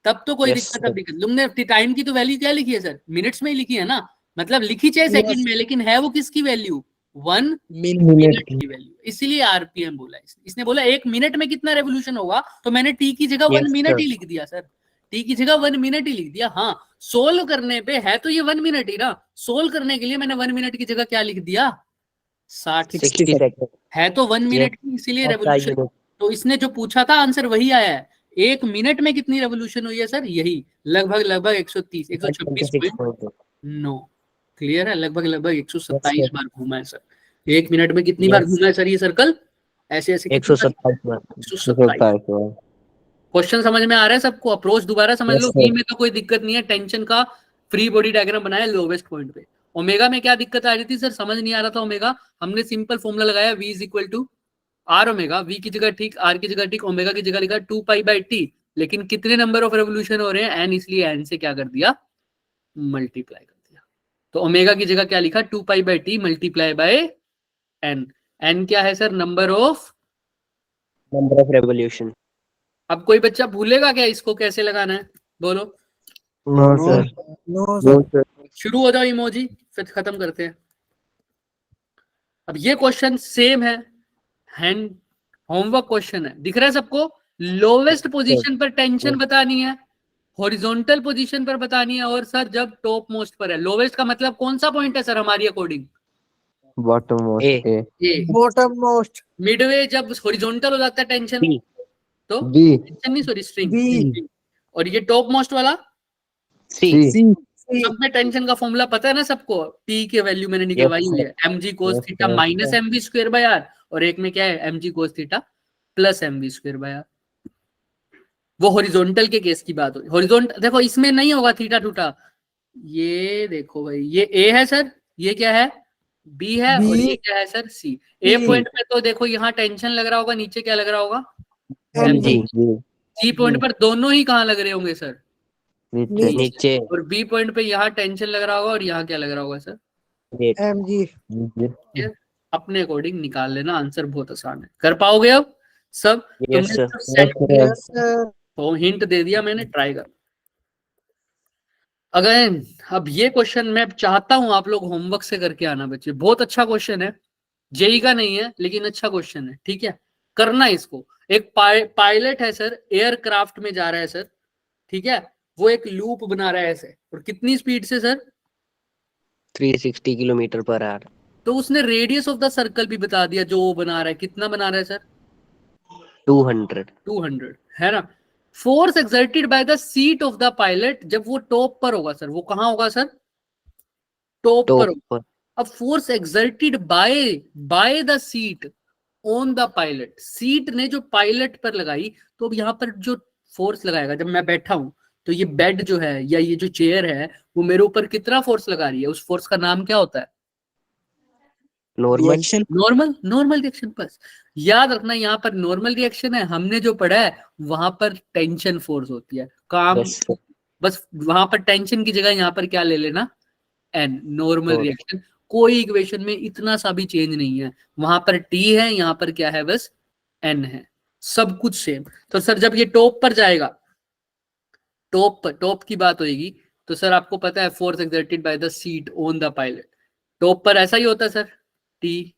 तब तो कोई Yes, दिक्कत। sir. अब दिक्कत तुमने टाइम की तो वैल्यू क्या लिखी है सर? मिनट्स में ही लिखी है ना, मतलब लिखी चाहे सेकंड में, लेकिन है वो किसकी वैल्यू? 1 मिनट की वैल्यू, इसीलिए आरपीएम बोला। इसने बोला 1 मिनट में कितना रेवोल्यूशन होगा, तो मैंने टी की जगह 1 Yes, मिनट sir. ही लिख दिया सर। टी की जगह 1 मिनट ही लिख दिया। हाँ, सोल्व करने पे है तो ये 1 मिनट ही ना। सोल्व करने के लिए मैंने 1 मिनट की जगह क्या लिख दिया? 60 60 सेकंड। है तो 1 मिनट ही, इसीलिए रेवोल्यूशन। तो इसने जो पूछा था आंसर वही आया है। 1 मिनट में कितनी रेवोल्यूशन हुई है सर? यही लगभग 130, 126.9। क्लियर है? लगभग 127 बार घूमा है सर। 1 मिनट में कितनी बार घूमा है सर ये सर्कल? ऐसे ऐसे 127 बार। 127। क्वेश्चन समझ में आ रहा है सबको? अप्रोच दोबारा समझ Yes, लो। sir. बी में तो कोई दिक्कत नहीं है, टेंशन का फ्री बॉडी डायग्राम बनाया लोवेस्ट पॉइंट पे। ओमेगा में क्या दिक्कत आ रही थी सर? समझ नहीं आ रहा था ओमेगा। हमने सिंपल फॉर्मूला लगाया, v is equal to r omega. v की जगह ठीक, r की जगह ठीक, ओमेगा की जगह लिखा 2 पाई बाई टी। लेकिन कितने नंबर ऑफ रेवोल्यूशन हो रहे हैं? n, इसलिए n से क्या कर दिया? मल्टीप्लाई कर दिया। तो ओमेगा की जगह क्या लिखा? 2 pi by T multiply by n। n क्या है सर? Number of revolution. अब कोई बच्चा भूलेगा क्या इसको कैसे लगाना है? बोलो। No sir. नो सर शुरू हो जाओ इमोजी, फिर खत्म करते हैं। अब ये क्वेश्चन सेम है, हैंड होमवर्क क्वेश्चन है, दिख रहा है सबको? लोवेस्ट पोजीशन पर टेंशन बतानी है, हॉरिजॉन्टल पोजीशन पर बतानी है, और सर जब टॉप मोस्ट पर है। लोवेस्ट का मतलब कौन सा पॉइंट है सर हमारी अकॉर्डिंग? बॉटम मोस्ट ए ए। बॉटम मोस्ट मिडवे जब हॉरिजॉन्टल हो जाता है टेंशन, बी। तो बी टेंशन नहीं, सॉरी स्ट्रिंग। बी। और ये टॉप मोस्ट वाला सी। सी सब में टेंशन का फॉर्मूला पता है ना सबको? टी के वैल्यू मैंने निकलवाई हुई है, mg cos Yes, theta sir. Minus mv square by r, और एक में क्या है? mg cos theta plus mv square by r. वो हॉरिजॉन्टल के केस की बात हो। हॉरिजॉन्टल देखो इसमें नहीं होगा थीटा टूटा। ये देखो भाई, ये ए है सर, ये क्या है? बी है, B. और ये क्या है सर? सी। ए C. पॉइंट पे तो देखो यहाँ टेंशन लग रहा होगा, नीचे क्या लग रहा होगा? एमजी। सी पॉइंट पर दोनों ही कहाँ लग रहे होंगे सर? नीचे नीचे। और बी पॉइंट पे यहाँ टेंशन लग रहा होगा, और यहाँ क्या लग रहा होगा सर? एमजी। नीचे अपने अकॉर्डिंग निकाल लेना, आंसर बहुत आसान है। कर पाओगे अब सब? Yes, sir. यस सर तो हिंट दे दिया मैंने, ट्राई कर। अगर अब ये क्वेश्चन मैं चाहता हूं आप लोग होमवर्क से करके आना बच्चे, बहुत अच्छा क्वेश्चन है, जेई का नहीं है लेकिन अच्छा क्वेश्चन है, ठीक है? करना इसको। एक पायलट है सर, एयरक्राफ्ट में जा रहा है सर, ठीक है? वो एक लूप बना रहा है ऐसे, और कितनी स्पीड से सर? 360 kilometre per hour. तो उसने रेडियस ऑफ द सर्कल भी बता दिया जो वो बना रहा है। कितना बना रहा है सर? 200 है ना? Force exerted by the seat of the pilot, जब वो टॉप पर होगा सर, वो कहां होगा सर? टॉप पर होगा। अब force exerted by the seat on the pilot, seat ने जो पायलट पर लगाई, तो अब यहाँ पर जो फोर्स लगाएगा, जब मैं बैठा हूं तो ये बेड जो है या ये जो चेयर है वो मेरे ऊपर कितना फोर्स लगा रही है? उस फोर्स का नाम क्या होता है? Normal reaction normal reaction. बस याद रखना यहाँ पर नॉर्मल रिएक्शन है, हमने जो पढ़ा है वहां पर टेंशन फोर्स होती है, काम। यस सर बस वहां पर टेंशन की जगह यहाँ पर क्या ले लेना, एन, नॉर्मल Sure. रिएक्शन। कोई इक्वेशन में इतना सा भी चेंज नहीं है, वहां पर टी है, यहाँ पर क्या है, बस एन है, सब कुछ सेम। तो सर जब ये टॉप पर जाएगा, टॉप की बात होगी, तो सर आपको पता है force exerted by the seat on the pilot, top पर ऐसा ही होता है sir, t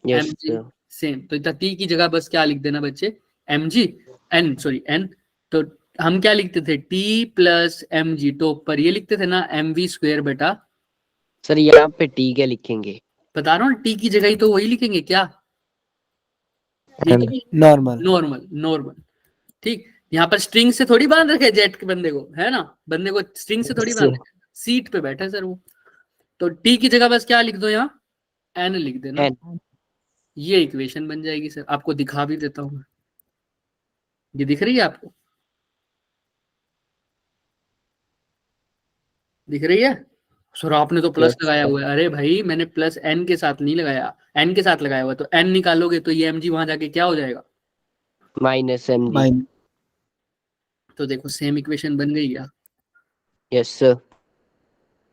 is m g sir same. तो टी की जगह बस क्या लिख देना बच्चे, m g n, sorry n. तो हम क्या लिखते थे, t plus m g, top पर ये लिखते थे ना एम वी स्क्वेयर बेटा। सर यहाँ पे टी क्या लिखेंगे? बता रहा हूँ टी की जगह ही तो वही लिखेंगे क्या, M. नॉर्मल। नॉर्मल। ठीक, यहाँ पर स्ट्रिंग से थोड़ी बांध रखे जेट के बंदे को, है ना, बंदे को स्ट्रिंग से थोड़ी बांध रखे, सीट पे बैठा है सर वो। तो टी की जगह बस क्या लिख दो, यहाँ एन लिख देना, N. ये इक्वेशन बन जाएगी सर। आपको दिखा भी देता हूँ, ये दिख रही है आपको, दिख रही है सर? आपने तो प्लस Yes, लगाया sir. हुआ है। अरे भाई मैंने प्लस एन के साथ नहीं लगाया, एन के साथ लगाया हुआ है। तो एन निकालोगे तो ये एम जी वहां जाके क्या हो जाएगा, माइनस एम जी। माइन तो देखो सेम इक्वेशन बन गई क्या? यस सर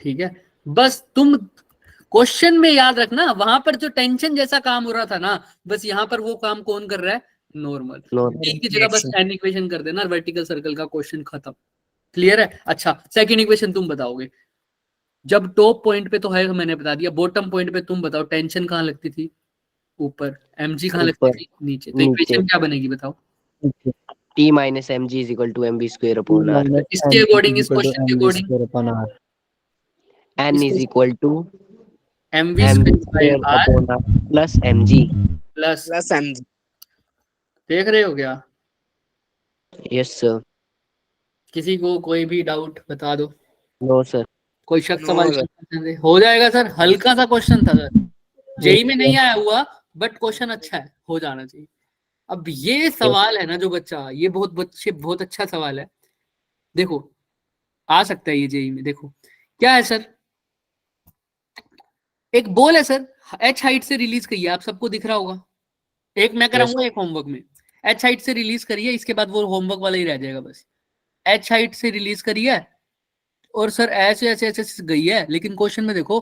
ठीक है, बस तुम क्वेश्चन में याद रखना, वहां पर जो टेंशन जैसा काम हो रहा था ना, बस यहाँ पर वो काम कौन कर रहा है, नॉर्मल। नॉर्मल टी की जगह बस एन इक्वेशन कर देना, वर्टिकल सर्कल का क्वेश्चन खत्म। क्लियर है? अच्छा सेकंड इक्वेशन तुम बताओगे, जब टॉप पॉइंट पे तो है मैंने बता दिया, बॉटम पॉइंट पे तुम बताओ टेंशन कहाँ लगती थी, ऊपर, एमजी कहाँ लगती ऊपर, थी, नीचे। तो नीचे। इक्वेशन क्या बनेगी बताओ? T minus m g is equal to m b square upon r. इसके अकॉर्डिंग, इस क्वेश्चन के according n is equal to m v m b square square by r upon r plus m g. Plus, plus m g. देख रहे हो क्या? Yes sir. किसी को कोई भी डाउट बता दो, नो सर। कोई शक No, सवाल sir. हो जाएगा सर। हल्का सा क्वेश्चन था सर, जेई में नहीं आया हुआ, बट क्वेश्चन अच्छा है, हो जाना चाहिए। अब ये सवाल है ना जो बच्चा, ये बहुत अच्छा सवाल है। देखो आ सकता है ये जेई में। देखो क्या है सर, एक बॉल है सर, एच हाइट से रिलीज करिए, आप सबको दिख रहा होगा, एक मैं कराऊंगा एक होमवर्क में। एच हाइट से रिलीज करिए, इसके बाद वो होमवर्क वाला ही रह जाएगा बस। एच हाइट से रिलीज करिए, और सर ऐसे ऐसे ऐसे गई है, लेकिन क्वेश्चन में देखो,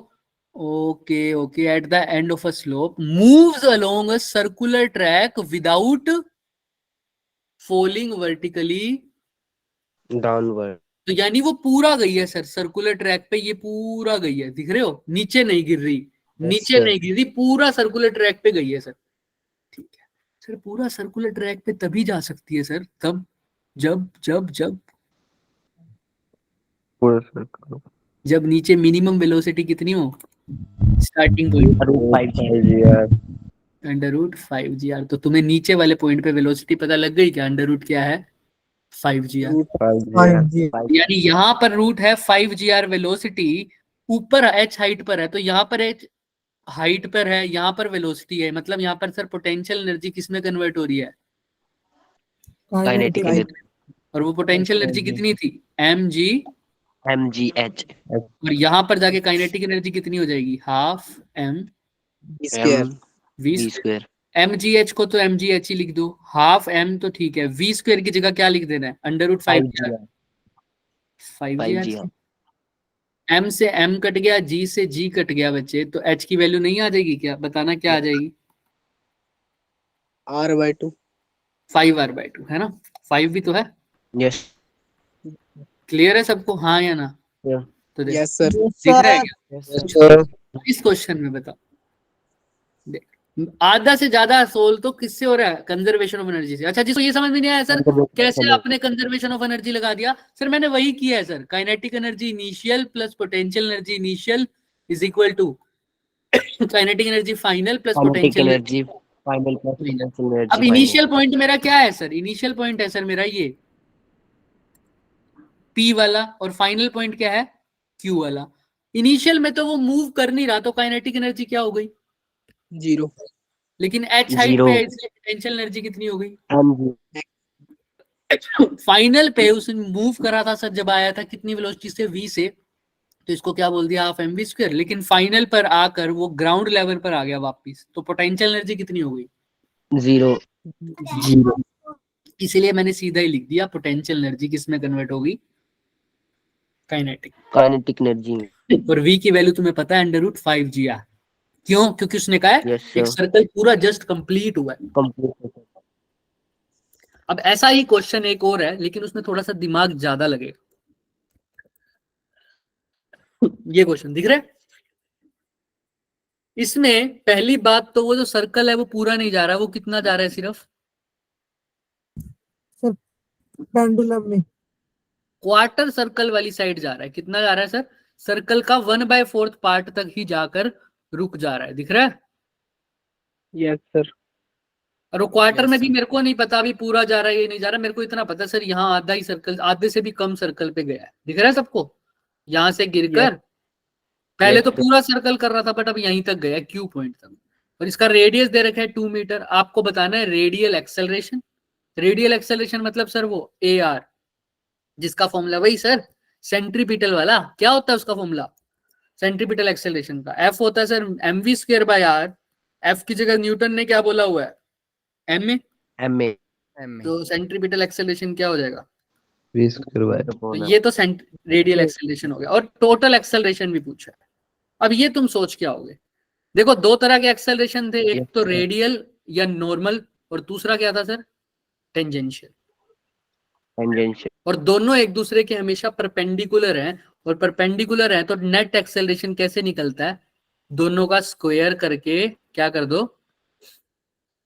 okay okay, at the end of a slope moves along a circular track without falling vertically downward. तो यानी वो पूरा गई है सर सर्कुलर ट्रैक पे, ये पूरा गई है, दिख रहे हो, नीचे नहीं गिर रही, नीचे sir. नहीं गिर रही, पूरा सर्कुलर ट्रैक पे गई है सर। ठीक है सर, पूरा सर्कुलर ट्रैक पे तभी जा सकती है सर, तब जब जब जब पूरा सर्कल जब नीचे मिनिमम वेलोसिटी कितनी हो, स्टार्टिंग पॉइंट √5 GR। तो तुम्हें नीचे वाले पॉइंट पे वेलोसिटी पता लग गई क्या, √, क्या है 5 GR। यानी यहाँ पर रूट है 5 GR वेलोसिटी, ऊपर एच हाइट पर है, तो यहाँ पर एच हाइट पर है, यहाँ पर वेलोसिटी है, मतलब यहाँ पर सर पोटेंशियल एनर्जी किसमें कन्वर्ट हो रही है, काइनेटिक एनर्जी। और वो पोटेंशियल एनर्जी कितनी थी, mg, एम जी एच। और यहाँ पर जाके काइनेटिक एनर्जी कितनी हो जाएगी, half m square v v square. mgh को तो mgh ही लिख दो, हाफ m तो ठीक है, v स्क्वायर की जगह क्या लिख देना है, √5 5 m से m कट गया, g से g कट गया बच्चे, तो h की वैल्यू नहीं आ जाएगी क्या, बताना क्या आ जाएगी, r/2। 5r/2 है ना, 5 भी तो है। यस क्लियर है सबको, हाँ या ना? Yeah. तो देखो यस सर। दिख रहा है क्या सर। इस क्वेश्चन में, बताओ। आधा से ज्यादा सोल तो किससे हो रहा है, कंजर्वेशन ऑफ एनर्जी से। अच्छा जिसको ये समझ में नहीं आया सर, कैसे आपने कंजर्वेशन ऑफ एनर्जी लगा दिया, सर मैंने वही किया है sir, kinetic energy initial plus potential energy initial is equal to kinetic energy final plus potential energy final plus potential energy. अब इनिशियल पॉइंट मेरा क्या है सर, इनिशियल पॉइंट है सर मेरा ये P वाला, और फाइनल पॉइंट क्या है, Q वाला। इनिशियल में तो वो मूव कर नहीं रहा, तो काइनेटिक एनर्जी क्या हो गई, 0। लेकिन H हाइट Zero. पे है, इसलिए पोटेंशियल एनर्जी कितनी हो गई, एम जी। फाइनल पे उसने मूव करा था सर, जब आया था कितनी वेलोसिटी से, v से, तो इसको क्या बोल दिया, हाफ mv स्क्वायर। लेकिन फाइनल पर आकर वो ग्राउंड लेवल पर आ गया वापस, तो पोटेंशियल एनर्जी कितनी हो गई, 0 0 इसीलिए मैंने सीधा ही लिख दिया पोटेंशियल एनर्जी किस में कन्वर्ट होगी, काइनेटिक। काइनेटिक एनर्जी में। और v की वैल्यू तुम्हें पता है √5g। क्यों, क्योंकि उसने कहा है यस एक सर, सर्कल पूरा जस्ट कंप्लीट हुआ है। कंप्लीट। अब ऐसा ही क्वेश्चन एक और है, लेकिन उसमें थोड़ा सा दिमाग ज्यादा लगेगा। ये क्वेश्चन दिख रहा है, इसमें पहली बात तो वो जो सर्कल है वो पूरा नहीं जा रहा है, वो कितना जा रहा है, सिर्फ पेंडुलम में क्वार्टर सर्कल वाली साइड जा रहा है। कितना जा रहा है सर, सर्कल का 1/4 पार्ट तक ही जाकर रुक जा रहा है, दिख रहा है। Yes sir. और वो क्वार्टर Yes, में भी sir. मेरे को नहीं पता अभी पूरा जा रहा है ये नहीं जा रहा, मेरे को इतना पता सर यहाँ आधा ही सर्कल, आधे से भी कम सर्कल पे गया है, दिख रहा है सबको। यहाँ से गिरकर पहले तो पूरा सर्कल कर रहा था, बट अब यहीं तक गया, क्यू पॉइंट तक। और इसका रेडियस दे रखा है 2 मीटर। आपको बताना है रेडियल एक्सेलरेशन। रेडियल एक्सेलरेशन मतलब सर वो AR, जिसका फॉर्मूला वही सर सेंट्रीपिटल वाला। क्या होता है उसका फॉर्मूला सेंट्रीपिटल एक्सेलरेशन का, F होता है सर mv²/r। F की जगह न्यूटन ने क्या बोला हुआ है, ma। MA तो सेंट्रीपिटल एक्सेलरेशन क्या हो जाएगा, v square by तो ये तो रेडियल एक्सेलरेशन हो गया। और टोटल एक्सेलरेशन भी पूछा है। अब ये तुम सोच क्या होगे, देखो दो तरह के एक्सेलरेशन थे, एक तो रेडियल या नॉर्मल, और दूसरा क्या था सर, टेंजेंशियल। टेंजेंशियल। और दोनों एक दूसरे के हमेशा परपेंडिकुलर हैं, और परपेंडिकुलर है तो नेट एक्सेलरेशन कैसे निकलता है, दोनों का स्क्वायर करके क्या कर दो,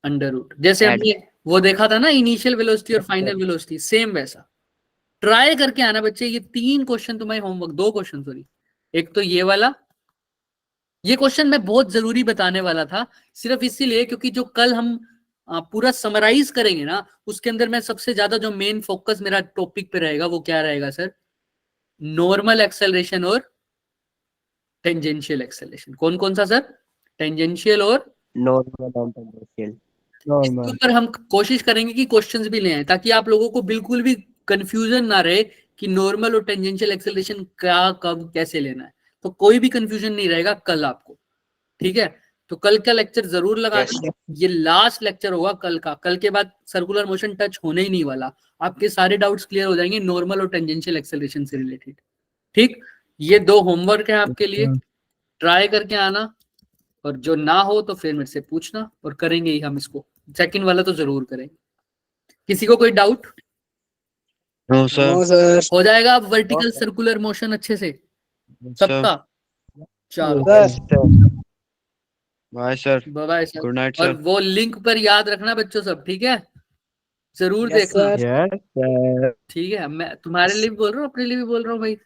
√। जैसे हमने वो देखा था ना इनिशियल वेलोसिटी और फाइनल वेलोसिटी, सेम वैसा ट्राई करके आना बच्चे। ये 3 क्वेश्चन तुम्हारे होमवर्क, 2 क्वेश्चन सॉरी, एक तो ये वाला, ये क्वेश्चन मैं बहुत जरूरी बताने वाला था सिर्फ इसीलिए क्योंकि जो कल हम पूरा समराइज करेंगे ना, उसके अंदर मैं सबसे ज्यादा जो मेन फोकस मेरा टॉपिक पे रहेगा वो क्या रहेगा सर, नॉर्मल एक्सेलरेशन और टेंजेंशियल एक्सेलरेशन। कौन कौन सा सर, टेंजेंशियल और नॉर्मल एंड टेंजेंशियल। इसके नॉर्मल ऊपर हम कोशिश करेंगे कि क्वेश्चंस भी ले आए, ताकि आप लोगों को बिल्कुल भी कंफ्यूजन ना रहे कि नॉर्मल और टेंजेंशियल एक्सेलरेशन क्या कब कैसे लेना है। तो कोई भी कंफ्यूजन नहीं रहेगा कल आपको, ठीक है। तो कल का लेक्चर जरूर लगा दें, ये लास्ट लेक्चर होगा कल का। कल के बाद सर्कुलर मोशन टच होने ही नहीं वाला, आपके सारे डाउट्स क्लियर हो जाएंगे नॉर्मल और टेंजेंशियल एक्सेलरेशन से रिलेटेड, ठीक। ये 2 होमवर्क है आपके लिए, ट्राई करके आना, और जो ना हो तो फिर मेरे से पूछना, और करेंगे ही हम इसको, सेकंड वाला तो जरूर करेंगे। किसी को कोई डाउट, no नो सर। हो जाएगा वर्टिकल सर्कुलर मोशन अच्छे से सबका। चलो bye sir, bye sir. good night और sir। वो लिंक पर याद रखना बच्चों सब, ठीक है, जरूर Yes, देखना, sir. yes sir। ठीक है। मैं तुम्हारे लिए भी बोल रहा हूँ, अपने लिए भी बोल रहा हूँ भाई।